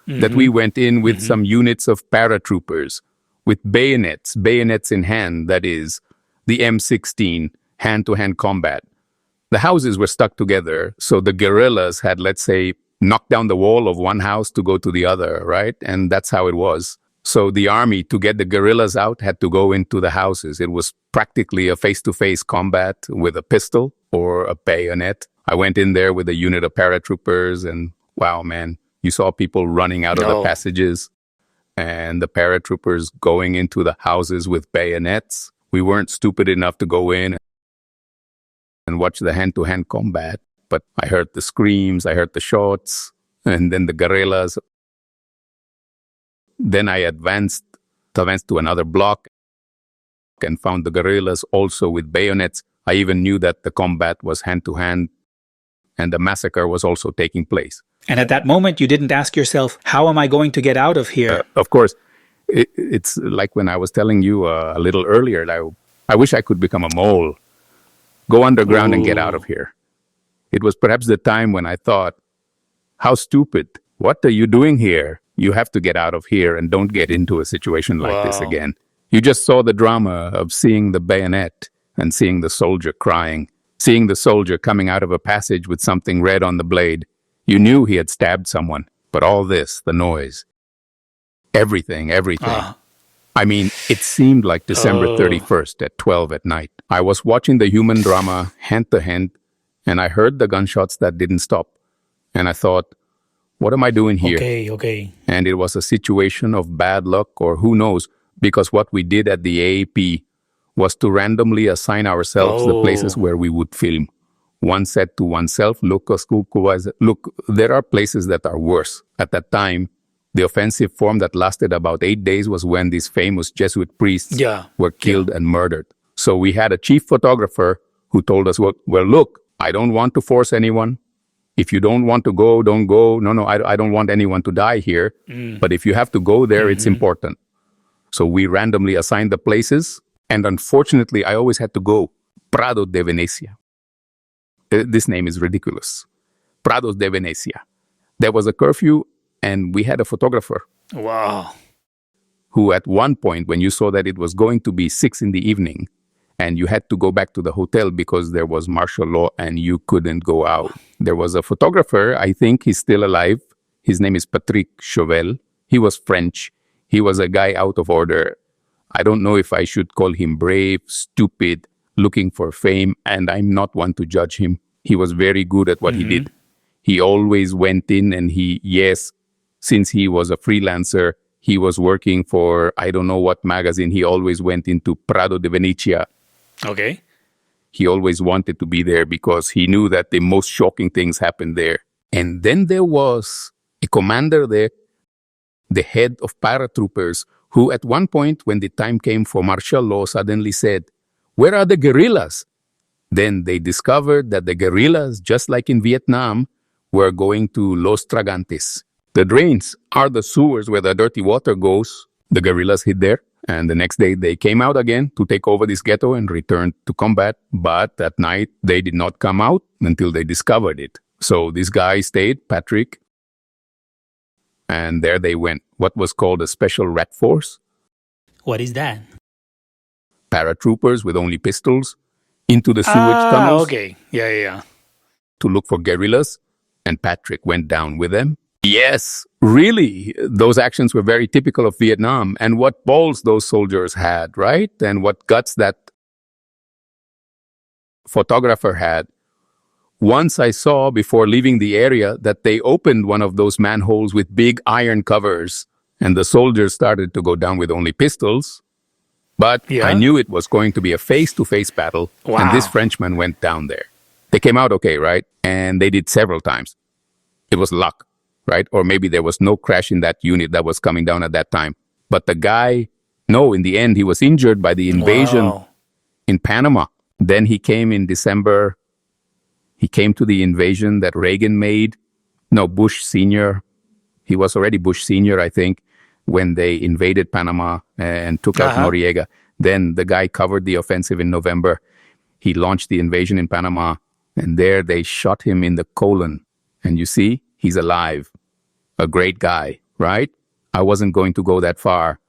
that we went in with some units of paratroopers with bayonets in hand, that is, the M16, hand-to-hand combat. The houses were stuck together, so the guerrillas had, let's say, knocked down the wall of one house to go to the other, right? And that's how it was. So the army, to get the guerrillas out, had to go into the houses. It was practically a face-to-face combat with a pistol or a bayonet. I went in there with a unit of paratroopers, and wow, man, you saw people running out of the passages and the paratroopers going into the houses with bayonets. We weren't stupid enough to go in and watch the hand-to-hand combat, but I heard the screams, I heard the shots, and then the guerrillas. Then I advanced to another block and found the guerrillas also with bayonets. I even knew that the combat was hand-to-hand, and the massacre was also taking place. And at that moment, you didn't ask yourself, how am I going to get out of here? Of course, it's like when I was telling you a little earlier, I wish I could become a mole. Go underground and get out of here. It was perhaps the time when I thought, how stupid. What are you doing here? You have to get out of here and don't get into a situation like this again. You just saw the drama of seeing the bayonet and seeing the soldier crying, seeing the soldier coming out of a passage with something red on the blade. You knew he had stabbed someone, but all this, the noise, everything. I mean, it seemed like December 31st at 12 at night. I was watching the human drama hand to hand, and I heard the gunshots that didn't stop. And I thought, what am I doing here? Okay. And it was a situation of bad luck, or who knows, because what we did at the AAP was to randomly assign ourselves the places where we would film. One said to oneself, look, there are places that are worse. At that time, the offensive form that lasted about 8 days was when these famous Jesuit priests were killed and murdered. So we had a chief photographer who told us, well, look, I don't want to force anyone. If you don't want to go, don't go. No, I don't want anyone to die here. But if you have to go there, it's important. So we randomly assigned the places. And unfortunately, I always had to go. Prado de Venecia. This name is ridiculous. Prados de Venecia. There was a curfew, and we had a photographer. Wow. Who at one point, when you saw that it was going to be 6 in the evening, and you had to go back to the hotel because there was martial law and you couldn't go out. There was a photographer, I think he's still alive. His name is Patrick Chauvel. He was French. He was a guy out of order. I don't know if I should call him brave, stupid. looking for fame, and I'm not one to judge him. He was very good at what he did. He always went in and since he was a freelancer, he was working for, I don't know what magazine, he always went into Prado de Venecia. Okay. He always wanted to be there because he knew that the most shocking things happened there. And then there was a commander there, the head of paratroopers, who at one point, when the time came for martial law, suddenly said, "Where are the guerrillas?" Then they discovered that the guerrillas, just like in Vietnam, were going to Los Tragantes. The drains are the sewers where the dirty water goes. The guerrillas hid there. And the next day they came out again to take over this ghetto and returned to combat. But at night they did not come out until they discovered it. So this guy stayed, Patrick, and there they went. What was called a special rat force. What is that? Paratroopers with only pistols into the sewage tunnels Okay. Yeah. to look for guerrillas. And Patrick went down with them. Yes, really. Those actions were very typical of Vietnam and what balls those soldiers had, right? And what guts that photographer had. Once I saw before leaving the area that they opened one of those manholes with big iron covers and the soldiers started to go down with only pistols. But I knew it was going to be a face-to-face battle. Wow. And this Frenchman went down there. They came out okay, right? And they did several times. It was luck, right? Or maybe there was no crash in that unit that was coming down at that time. But the guy, no, in the end, he was injured by the invasion in Panama. Then he came in December. He came to the invasion that Reagan made. No, Bush Sr. He was already Bush Sr., I think, when they invaded Panama and took out Noriega. Then the guy covered the offensive in November. He launched the invasion in Panama, and there they shot him in the colon. And you see, he's alive. A great guy, right? I wasn't going to go that far.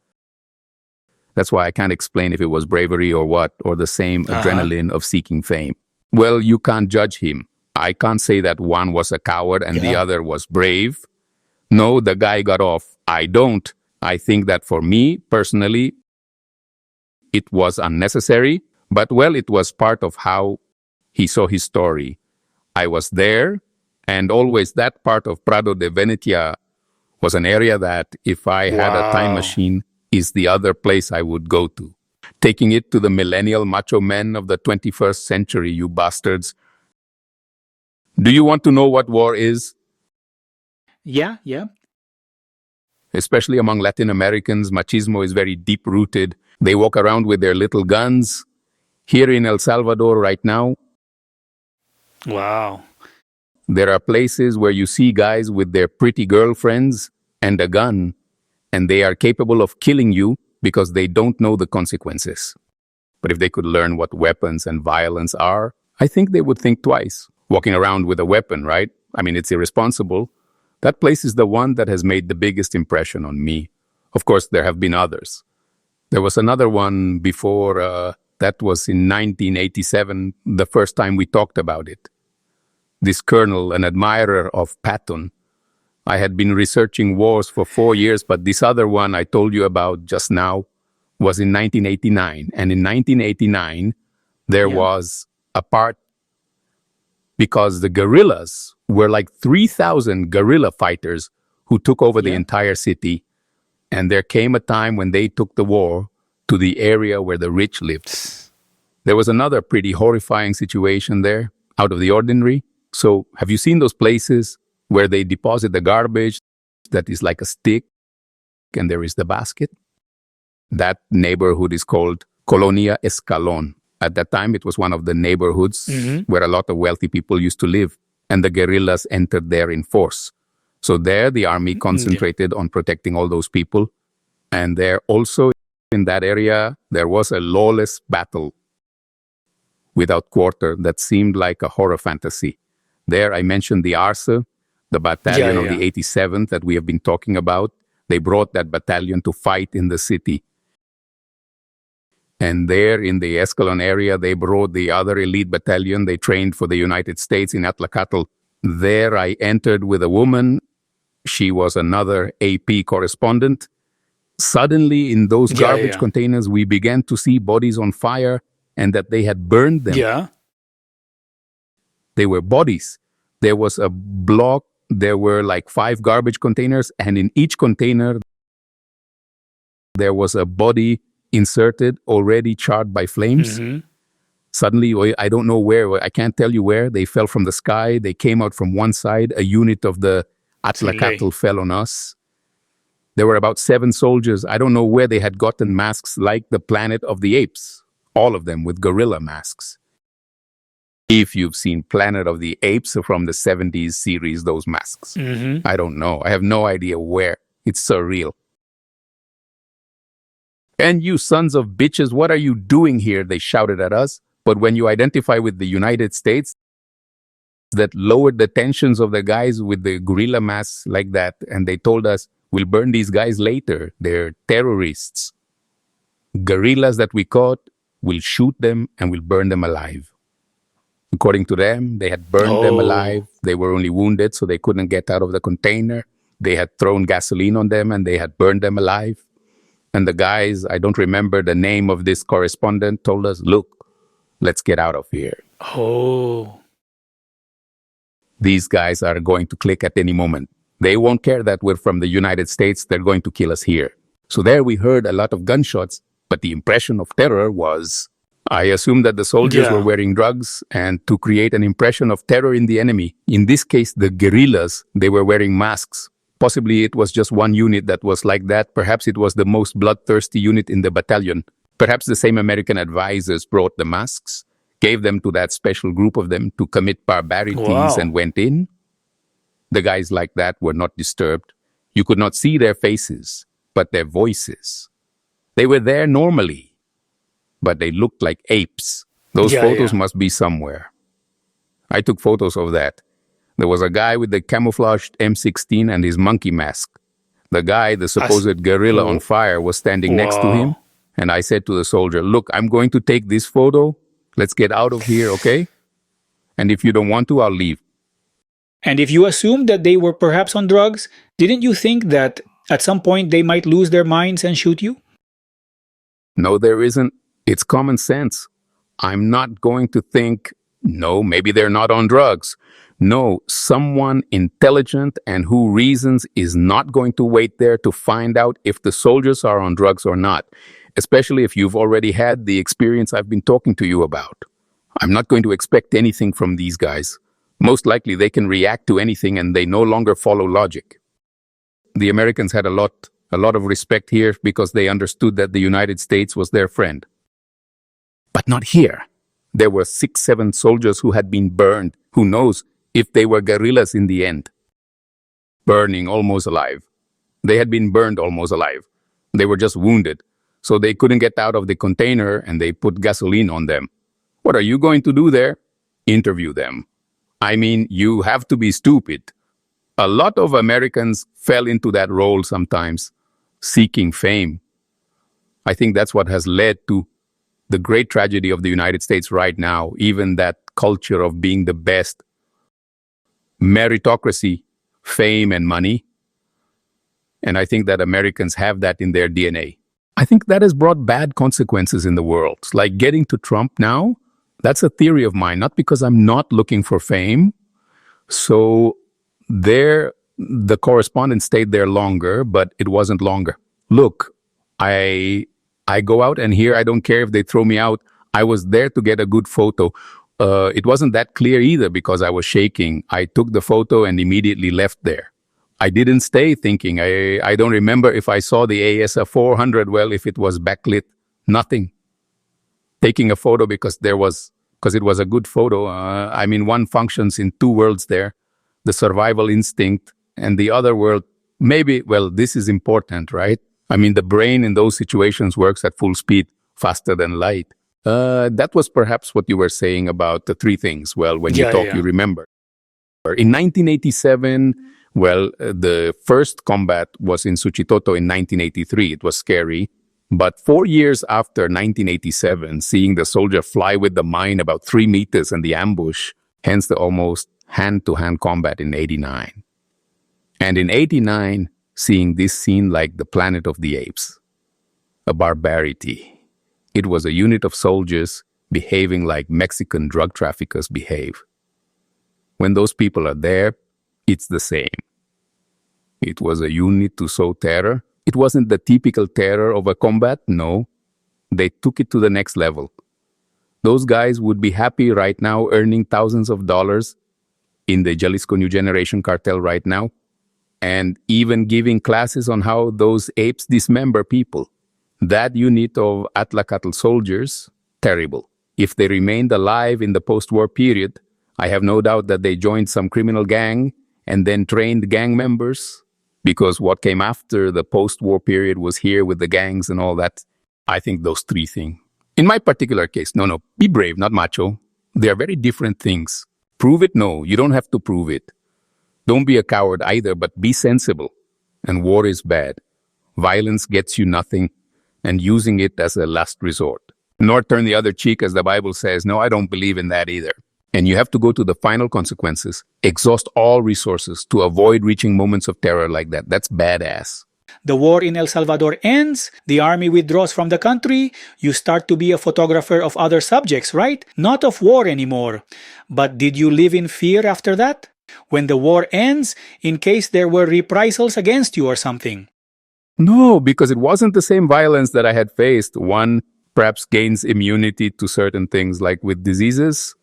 That's why I can't explain if it was bravery or what, or the same adrenaline of seeking fame. Well, you can't judge him. I can't say that one was a coward and the other was brave. No, the guy got off. I don't. I think that for me, personally, it was unnecessary, but well, it was part of how he saw his story. I was there, and always that part of Prado de Venecia was an area that, if I had a time machine, is the other place I would go to. Taking it to the millennial macho men of the 21st century, you bastards. Do you want to know what war is? Yeah. Especially among Latin Americans, machismo is very deep-rooted. They walk around with their little guns. Here in El Salvador right now, Wow. there are places where you see guys with their pretty girlfriends and a gun, and they are capable of killing you because they don't know the consequences. But if they could learn what weapons and violence are, I think they would think twice. Walking around with a weapon, right? I mean, it's irresponsible. That place is the one that has made the biggest impression on me. Of course, there have been others. There was another one before, that was in 1987, the first time we talked about it. This colonel, an admirer of Patton. I had been researching wars for 4 years, but this other one I told you about just now was in 1989. And in 1989, there was a part because the guerrillas were like 3,000 guerrilla fighters who took over the entire city. And there came a time when they took the war to the area where the rich lived. There was another pretty horrifying situation there, out of the ordinary. So have you seen those places where they deposit the garbage that is like a stick and there is the basket? That neighborhood is called Colonia Escalon. At that time, it was one of the neighborhoods where a lot of wealthy people used to live, and the guerrillas entered there in force. So there, the army concentrated on protecting all those people. And there also, in that area, there was a lawless battle without quarter that seemed like a horror fantasy. There, I mentioned the Arce, the battalion of the 87th that we have been talking about. They brought that battalion to fight in the city. And there in the Escalon area, they brought the other elite battalion. They trained for the United States in Atlacatl. There I entered with a woman. She was another AP correspondent. Suddenly, in those garbage containers, we began to see bodies on fire. and that they had burned them. Yeah. They were bodies. There was a block, there were like 5 garbage containers, and in each container, there was a body inserted, already charred by flames. Mm-hmm. Suddenly, I don't know where, I can't tell you where, they fell from the sky. They came out from one side. A unit of the Atlacatl fell on us. There were about 7 soldiers. I don't know where they had gotten masks like the Planet of the Apes. All of them with gorilla masks. If you've seen Planet of the Apes from the 70s series, those masks. Mm-hmm. I don't know. I have no idea where. It's surreal. And you sons of bitches, what are you doing here? They shouted at us. But when you identify with the United States, that lowered the tensions of the guys with the gorilla masks like that. And they told us, we'll burn these guys later. They're terrorists. Guerrillas that we caught, we'll shoot them and we'll burn them alive. According to them, they had burned them alive. They were only wounded, so they couldn't get out of the container. They had thrown gasoline on them and they had burned them alive. And the guys, I don't remember the name of this correspondent, told us, look, let's get out of here. Oh. These guys are going to click at any moment. They won't care that we're from the United States. They're going to kill us here. So there we heard a lot of gunshots, but the impression of terror was, I assume that the soldiers were wearing drugs, and to create an impression of terror in the enemy, in this case, the guerrillas, they were wearing masks. Possibly it was just one unit that was like that. Perhaps it was the most bloodthirsty unit in the battalion. Perhaps the same American advisors brought the masks, gave them to that special group of them to commit barbarities and went in. The guys like that were not disturbed. You could not see their faces, but their voices. They were there normally, but they looked like apes. Those photos must be somewhere. I took photos of that. There was a guy with the camouflaged M16 and his monkey mask. The guy, the supposed guerrilla on fire, was standing next to him. And I said to the soldier, look, I'm going to take this photo. Let's get out of here, okay? And if you don't want to, I'll leave. And if you assumed that they were perhaps on drugs, didn't you think that at some point they might lose their minds and shoot you? No, there isn't. It's common sense. I'm not going to think, no, maybe they're not on drugs. No, someone intelligent and who reasons is not going to wait there to find out if the soldiers are on drugs or not, especially if you've already had the experience I've been talking to you about. I'm not going to expect anything from these guys. Most likely they can react to anything and they no longer follow logic. The Americans had a lot of respect here because they understood that the United States was their friend. But not here. There were 6, 7 soldiers who had been burned. Who knows if they were guerrillas in the end? Burning almost alive. They had been burned almost alive. They were just wounded. So they couldn't get out of the container and they put gasoline on them. What are you going to do there? Interview them. I mean, you have to be stupid. A lot of Americans fell into that role sometimes, seeking fame. I think that's what has led to the great tragedy of the United States right now, even that culture of being the best. Meritocracy, fame, and money. And I think that Americans have that in their DNA. I think that has brought bad consequences in the world. Like getting to Trump now, that's a theory of mine, not because I'm not looking for fame. So there, the correspondent stayed there longer, but it wasn't longer. Look, I go out and here, I don't care if they throw me out. I was there to get a good photo. It wasn't that clear either because I was shaking. I took the photo and immediately left there. I didn't stay thinking. I don't remember if I saw the ASA 400 well, if it was backlit. Nothing. Taking a photo because it was a good photo. I mean, one functions in 2 worlds there. The survival instinct and the other world. Maybe, well, this is important, right? I mean, the brain in those situations works at full speed, faster than light. That was perhaps what you were saying about the 3 things. Well, when you talk, you remember. In 1987, well, the first combat was in Suchitoto in 1983. It was scary. But 4 years after 1987, seeing the soldier fly with the mine about 3 meters in the ambush, hence the almost hand-to-hand combat in 89. And in 89, seeing this scene like the Planet of the Apes. A barbarity. It was a unit of soldiers behaving like Mexican drug traffickers behave. When those people are there, it's the same. It was a unit to sow terror. It wasn't the typical terror of a combat, no. They took it to the next level. Those guys would be happy right now earning thousands of dollars in the Jalisco New Generation cartel right now, and even giving classes on how those apes dismember people. That unit of Atlacatl soldiers, terrible. If they remained alive in the post-war period, I have no doubt that they joined some criminal gang and then trained gang members, because what came after the post-war period was here with the gangs and all that. I think those three things. In my particular case, no, be brave, not macho. They are very different things. Prove it? No, you don't have to prove it. Don't be a coward either, but be sensible. And war is bad. Violence gets you nothing, and using it as a last resort. Nor turn the other cheek, as the Bible says. No, I don't believe in that either. And you have to go to the final consequences. Exhaust all resources to avoid reaching moments of terror like that. That's badass. The war in El Salvador ends, the army withdraws from the country, you start to be a photographer of other subjects, right? Not of war anymore. But did you live in fear after that? When the war ends, in case there were reprisals against you or something? No, because it wasn't the same violence that I had faced. One perhaps gains immunity to certain things, like with diseases.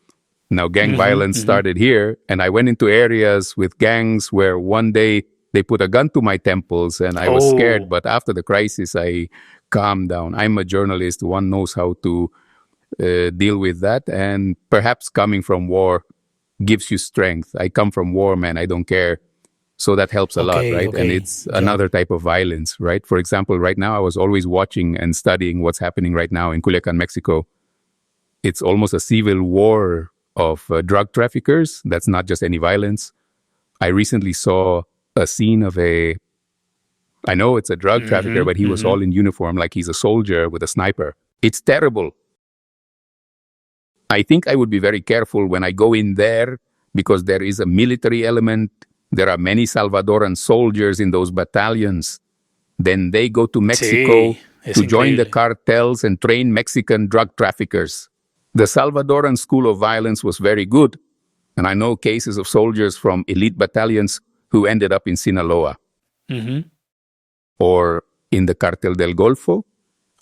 Now, gang violence started here, and I went into areas with gangs where one day they put a gun to my temples, and I was scared. But after the crisis, I calmed down. I'm a journalist. One knows how to deal with that. And perhaps coming from war gives you strength. I come from war, man. I don't care. So that helps a lot, right? And it's another type of violence, right? For example, right now, I was always watching and studying what's happening right now in Culiacan, Mexico. It's almost a civil war of drug traffickers. That's not just any violence. I recently saw a scene of I know it's a drug trafficker, but he was all in uniform, like he's a soldier with a sniper. It's terrible. I think I would be very careful when I go in there, because there is a military element. There are many Salvadoran soldiers in those battalions. Then they go to Mexico to join the cartels and train Mexican drug traffickers. The Salvadoran school of violence was very good, and I know cases of soldiers from elite battalions who ended up in Sinaloa or in the Cartel del Golfo,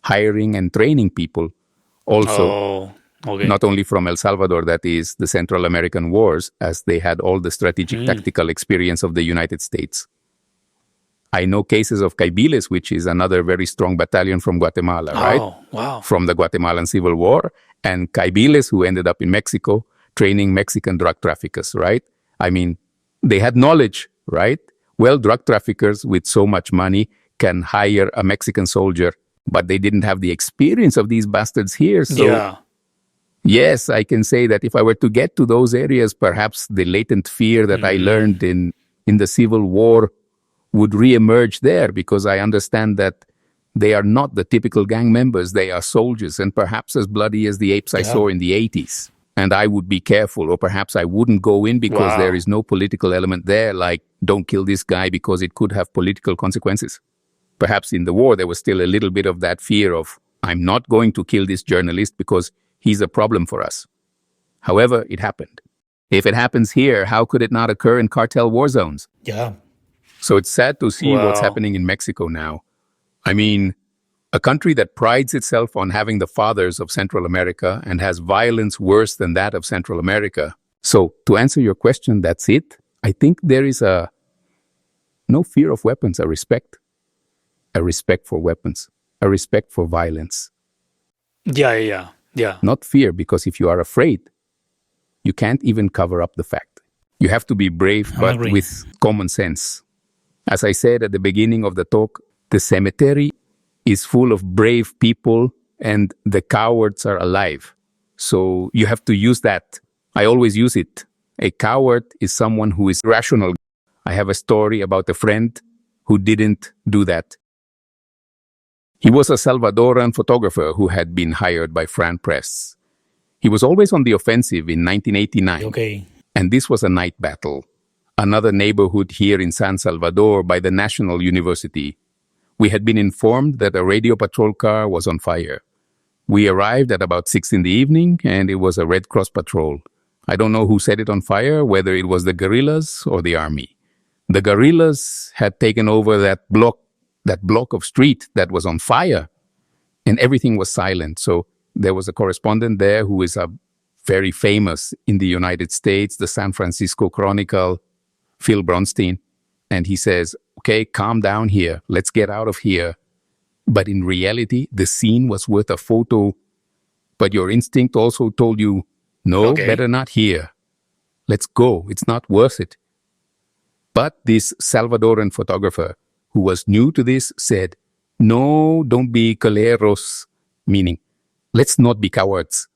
hiring and training people. Also, not only from El Salvador, that is the Central American Wars, as they had all the strategic tactical experience of the United States. I know cases of Caibiles, which is another very strong battalion from Guatemala, right? From the Guatemalan Civil War, and Caibiles, who ended up in Mexico, training Mexican drug traffickers, right? I mean, they had knowledge, right? Well, drug traffickers with so much money can hire a Mexican soldier, but they didn't have the experience of these bastards here. So, yes, I can say that if I were to get to those areas, perhaps the latent fear that I learned in the Civil War would reemerge there, because I understand that they are not the typical gang members. They are soldiers, and perhaps as bloody as the apes I saw in the 80s. And I would be careful, or perhaps I wouldn't go in because there is no political element there, like don't kill this guy because it could have political consequences. Perhaps in the war, there was still a little bit of that fear of, I'm not going to kill this journalist because he's a problem for us. However, it happened. If it happens here, how could it not occur in cartel war zones? So it's sad to see what's happening in Mexico now. I mean, a country that prides itself on having the fathers of Central America and has violence worse than that of Central America. So to answer your question, that's it. I think there is no fear of weapons, a respect for weapons, a respect for violence. Not fear, because if you are afraid, you can't even cover up the fact. You have to be brave, but with common sense. As I said at the beginning of the talk, the cemetery is full of brave people and the cowards are alive. So you have to use that. I always use it. A coward is someone who is rational. I have a story about a friend who didn't do that. He was a Salvadoran photographer who had been hired by Fran Press. He was always on the offensive in 1989. And this was a night battle. Another neighborhood here in San Salvador by the National University. We had been informed that a radio patrol car was on fire. We arrived at about 6 in the evening, and it was a Red Cross patrol. I don't know who set it on fire, whether it was the guerrillas or the army. The guerrillas had taken over that block of street that was on fire, and everything was silent. So there was a correspondent there who is a very famous in the United States, the San Francisco Chronicle, Phil Bronstein, and he says, okay, calm down here. Let's get out of here. But in reality, the scene was worth a photo, but your instinct also told you, no, Okay. better not here. Let's go. It's not worth it. But this Salvadoran photographer, who was new to this, said, no, don't be coleros, meaning, let's not be cowards.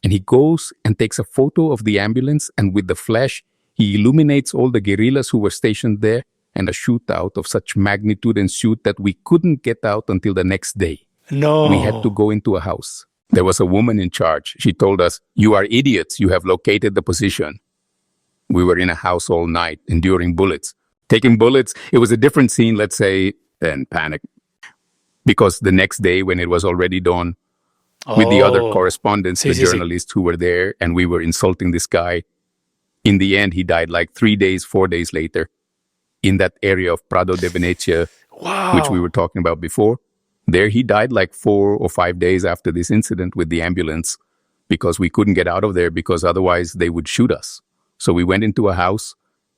And he goes and takes a photo of the ambulance, and with the flash, he illuminates all the guerrillas who were stationed there, and a shootout of such magnitude ensued that we couldn't get out until the next day. No. We had to go into a house. There was a woman in charge. She told us, you are idiots. You have located the position. We were in a house all night, enduring bullets. Taking bullets, it was a different scene, let's say, than panic. Because the next day, when it was already dawn, with the other correspondents, the journalists who were there, and we were insulting this guy, in the end, he died like 3 days, 4 days later, in that area of Prado de Venecia, which we were talking about before. There he died like 4 or 5 days after this incident with the ambulance, because we couldn't get out of there, because otherwise they would shoot us. So we went into a house,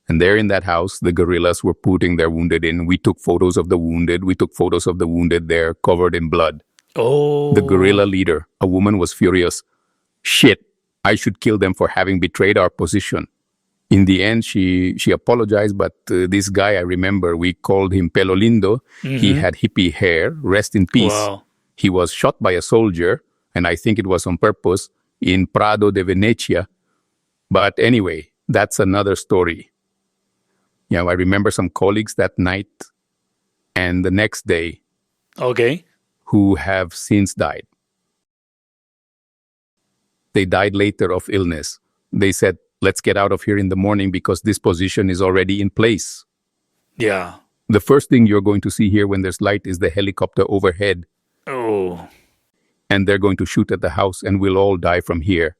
and there in that house, the guerrillas were putting their wounded in. We took photos of the wounded. We took photos of the wounded there, covered in blood. Oh. The guerrilla leader, a woman, was furious. Shit, I should kill them for having betrayed our position. In the end, she apologized, but this guy, I remember, we called him Pelo Lindo. He had hippie hair, rest in peace. Wow. He was shot by a soldier, and I think it was on purpose, in Prado de Venecia. But anyway, that's another story. You know, I remember some colleagues that night and the next day Okay. who have since died. They died later of illness. They said, let's get out of here in the morning because this position is already in place. Yeah. The first thing you're going to see here when there's light is the helicopter overhead, Oh. and they're going to shoot at the house, and we'll all die from here.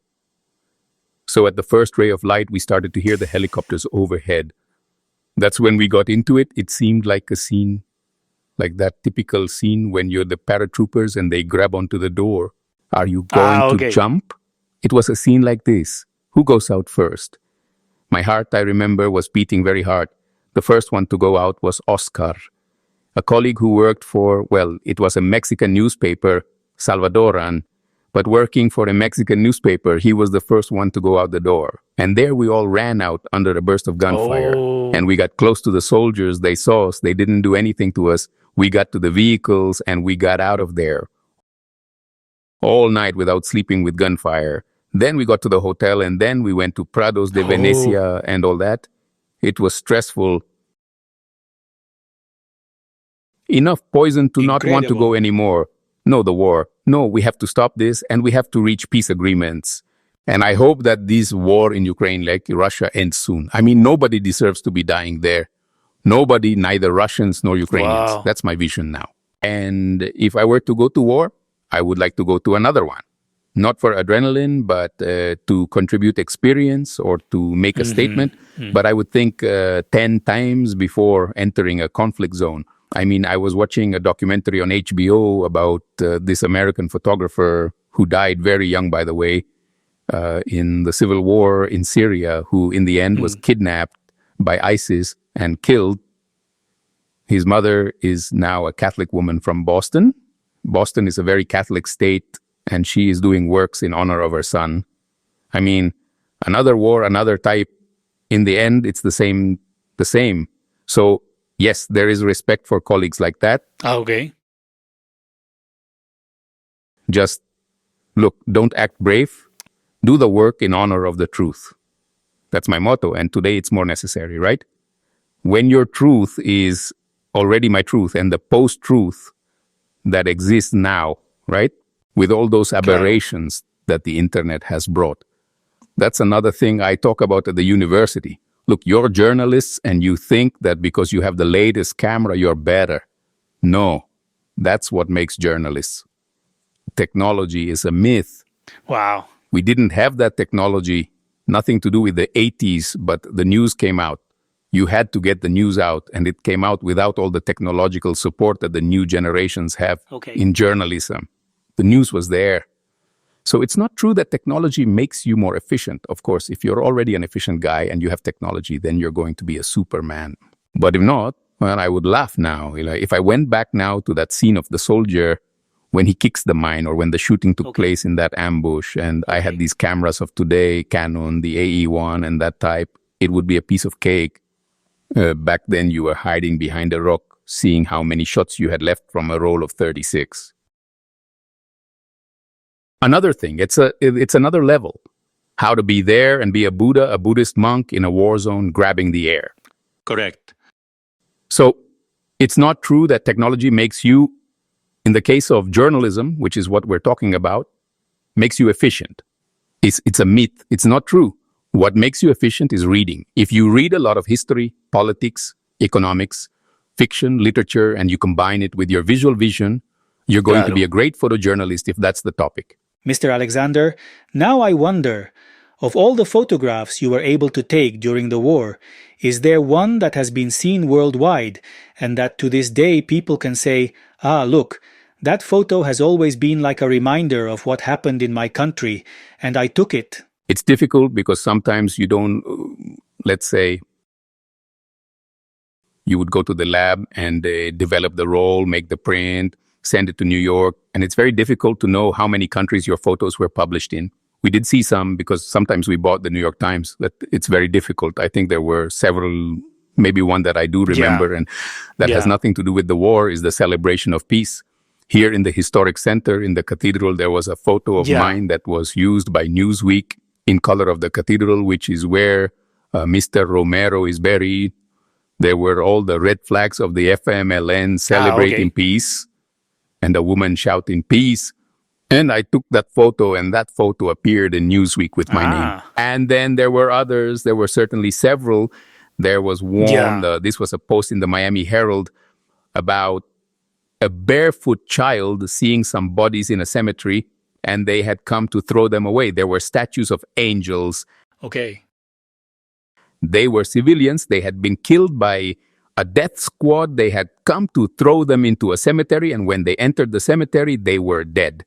So at the first ray of light, we started to hear the helicopters overhead. That's when we got into it. It seemed like a scene, like that typical scene when you're the paratroopers and they grab onto the door. Are you going to jump? It was a scene like this. Who goes out first? My heart, I remember, was beating very hard. The first one to go out was Oscar, a colleague who worked for, well, it was a Mexican newspaper, Salvadoran, but working for a Mexican newspaper, he was the first one to go out the door. And there we all ran out under a burst of gunfire. Oh. And we got close to the soldiers. They saw us. They didn't do anything to us. We got to the vehicles and we got out of there. All night without sleeping with gunfire. Then we got to the hotel, and then we went to Prados de Venecia and all that. It was stressful. Enough poison to not want to go anymore. No, the war. No, we have to stop this, and we have to reach peace agreements. And I hope that this war in Ukraine, like Russia, ends soon. I mean, nobody deserves to be dying there. Nobody, neither Russians nor Ukrainians. Wow. That's my vision now. And if I were to go to war, I would like to go to another one. Not for adrenaline, but to contribute experience or to make a statement. But I would think 10 times before entering a conflict zone. I mean, I was watching a documentary on HBO about this American photographer who died very young, by the way, in the civil war in Syria, who in the end was kidnapped by ISIS and killed. His mother is now a Catholic woman from Boston. Boston is a very Catholic state, and she is doing works in honor of her son. I mean, another war, another type. In the end, it's the same. So, yes, there is respect for colleagues like that. Okay. Just, look, don't act brave. Do the work in honor of the truth. That's my motto, and today it's more necessary, right? When your truth is already my truth, and the post-truth that exists now, right? With all those aberrations that the internet has brought. That's another thing I talk about at the university. Look, you're journalists and you think that because you have the latest camera, you're better. No, that's what makes journalists. technology is a myth. Wow. We didn't have that technology, nothing to do with the 80s, but the news came out. You had to get the news out, and it came out without all the technological support that the new generations have Okay. in journalism. The news was there. So it's not true that technology makes you more efficient. Of course, if you're already an efficient guy and you have technology, then you're going to be a superman. But if not, well, I would laugh now. If I went back now to that scene of the soldier when he kicks the mine or when the shooting took place in that ambush, and I had these cameras of today, Canon, the AE1 and that type, it would be a piece of cake. Back then you were hiding behind a rock, seeing how many shots you had left from a roll of 36. Another thing, it's another level. How to be there and be a Buddha, a Buddhist monk in a war zone grabbing the air. Correct. So it's not true that technology makes you, in the case of journalism, which is what we're talking about, makes you efficient. It's a myth. It's not true. What makes you efficient is reading. If you read a lot of history, politics, economics, fiction, literature, and you combine it with your visual vision, you're going to be a great photojournalist if that's the topic. Mr. Alexander, now I wonder, of all the photographs you were able to take during the war, is there one that has been seen worldwide and that to this day people can say, ah, look, that photo has always been like a reminder of what happened in my country, and I took it? It's difficult because sometimes you don't, let's say, you would go to the lab and develop the roll, make the print, send it to New York, and it's very difficult to know how many countries your photos were published in. We did see some because sometimes we bought the New York Times, but it's very difficult. I think there were several, maybe one that I do remember, and that has nothing to do with the war, is the celebration of peace. Here in the historic center, in the cathedral, there was a photo of mine that was used by Newsweek in color of the cathedral, which is where Mr. Romero is buried. There were all the red flags of the FMLN celebrating peace and a woman shouting peace. And I took that photo, and that photo appeared in Newsweek with my name. And then there were others. There were certainly several. There was one, this was a post in the Miami Herald about a barefoot child seeing some bodies in a cemetery, and they had come to throw them away. There were statues of angels. Okay. They were civilians. They had been killed by a death squad. They had come to throw them into a cemetery, and when they entered the cemetery, they were dead.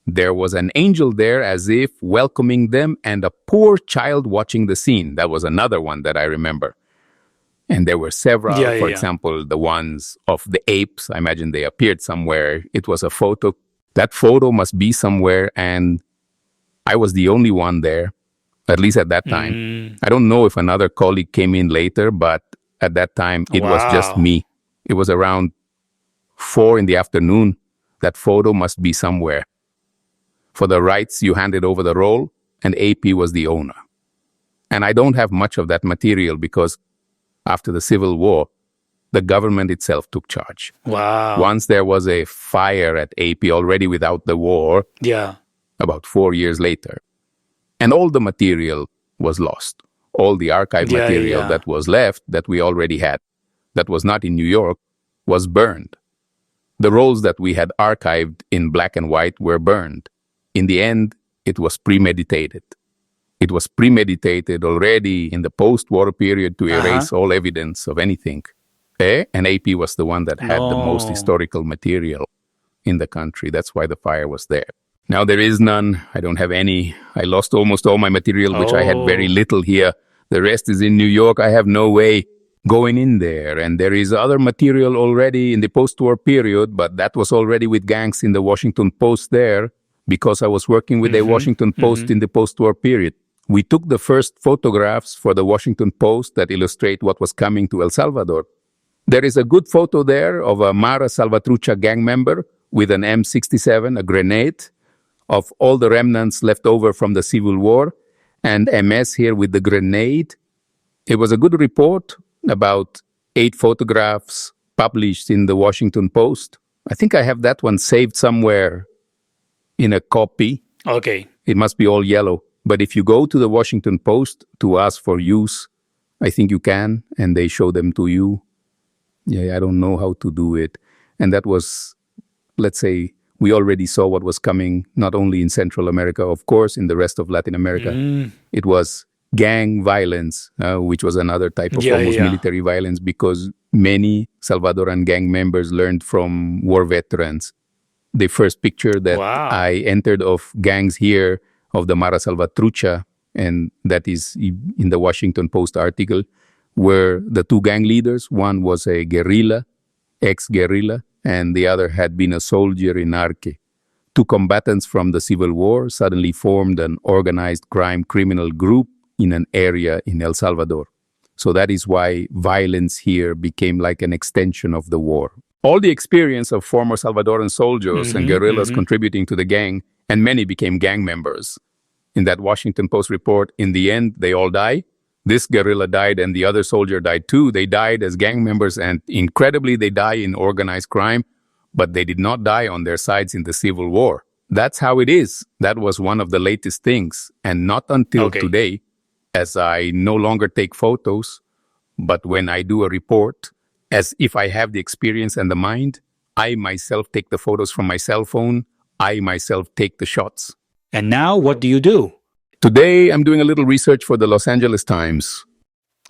There was an angel there as if welcoming them, and a poor child watching the scene. That was another one that I remember. And there were several, for example, the ones of the apes. I imagine they appeared somewhere. It was a photo. That photo must be somewhere, and I was the only one there, at least at that time. I don't know if another colleague came in later, but at that time, it was just me. It was around 4 in the afternoon. That photo must be somewhere. For the rights, you handed over the roll, and AP was the owner. And I don't have much of that material because after the Civil War, the government itself took charge. Wow. Once there was a fire at AP already without the war, about 4 years later, and all the material was lost. All the archive material that was left, that we already had, that was not in New York, was burned. The rolls that we had archived in black and white were burned. In the end, it was premeditated. It was premeditated already in the post-war period to erase all evidence of anything. And AP was the one that had the most historical material in the country. That's why the fire was there. Now there is none. I don't have any. I lost almost all my material, which I had very little here. The rest is in New York. I have no way going in there. And there is other material already in the post-war period, but that was already with gangs in the Washington Post there, because I was working with a Washington Post in the post-war period. We took the first photographs for the Washington Post that illustrate what was coming to El Salvador. There is a good photo there of a Mara Salvatrucha gang member with an M67, a grenade, of all the remnants left over from the Civil War, and MS here with the grenade. It was a good report, about 8 photographs published in the Washington Post. I think I have that one saved somewhere in a copy. Okay. It must be all yellow. But if you go to the Washington Post to ask for use, I think you can, and they show them to you. I don't know how to do it. And that was, let's say, we already saw what was coming, not only in Central America, of course, in the rest of Latin America. It was gang violence, which was another type of Yeah, almost yeah. military violence, because many Salvadoran gang members learned from war veterans. The first picture that Wow. I entered of gangs here, of the Mara Salvatrucha, and that is in the Washington Post article, were the two gang leaders. One was a guerrilla, ex-guerrilla, and the other had been a soldier in Arque. Two combatants from the Civil War suddenly formed an organized crime criminal group in an area in El Salvador. So that is why violence here became like an extension of the war. All the experience of former Salvadoran soldiers and guerrillas contributing to the gang, and many became gang members. In that Washington Post report, in the end, they all die. This guerrilla died and the other soldier died too. They died as gang members, and incredibly, they die in organized crime, but they did not die on their sides in the Civil War. That's how it is. That was one of the latest things. And not until Okay. today, as I no longer take photos, but when I do a report, as if I have the experience and the mind, I myself take the photos from my cell phone. I myself take the shots. And now, what do you do? Today, I'm doing a little research for the Los Angeles Times,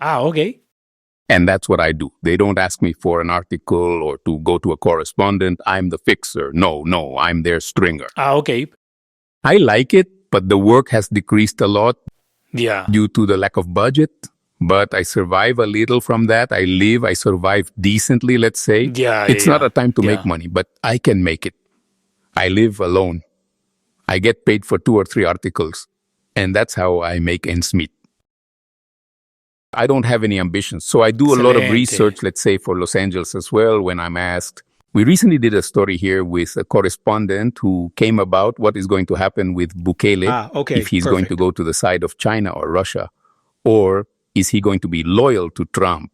Okay. and that's what I do. They don't ask me for an article or to go to a correspondent. I'm the fixer. No, I'm their stringer. Okay. I like it, but the work has decreased a lot Yeah. due to the lack of budget. But I survive a little from that. I survive decently, let's say. Yeah, It's yeah, not a time to yeah. make money, but I can make it. I live alone. I get paid for 2 or 3 articles, and that's how I make ends meet. I don't have any ambitions, so I do a lot of Excelente. research, let's say, for Los Angeles as well, when I'm asked. We recently did a story here with a correspondent who came about what is going to happen with Bukele Okay, if he's going to perfect. go to the side of China or Russia, or is he going to be loyal to Trump?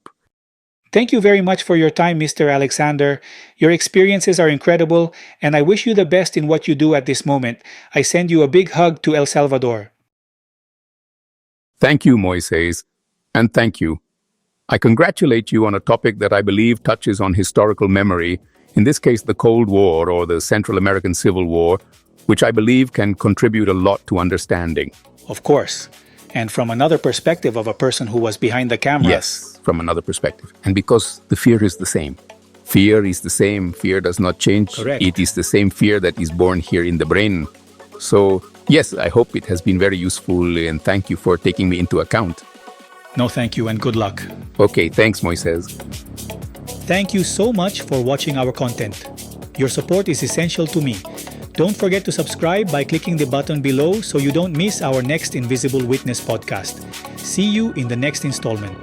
Thank you very much for your time, Mr. Alexander. Your experiences are incredible, and I wish you the best in what you do at this moment. I send you a big hug to El Salvador. Thank you, Moises, and thank you. I congratulate you on a topic that I believe touches on historical memory, in this case the Cold War or the Central American Civil War, which I believe can contribute a lot to understanding. Of course. And from another perspective of a person who was behind the cameras. Yes, from another perspective. And because the fear is the same. Fear is the same. Fear does not change. Correct. It is the same fear that is born here in the brain. So, yes, I hope it has been very useful, and thank you for taking me into account. No, thank you and good luck. Okay, thanks, Moises. Thank you so much for watching our content. Your support is essential to me. Don't forget to subscribe by clicking the button below so you don't miss our next Invisible Witness podcast. See you in the next installment.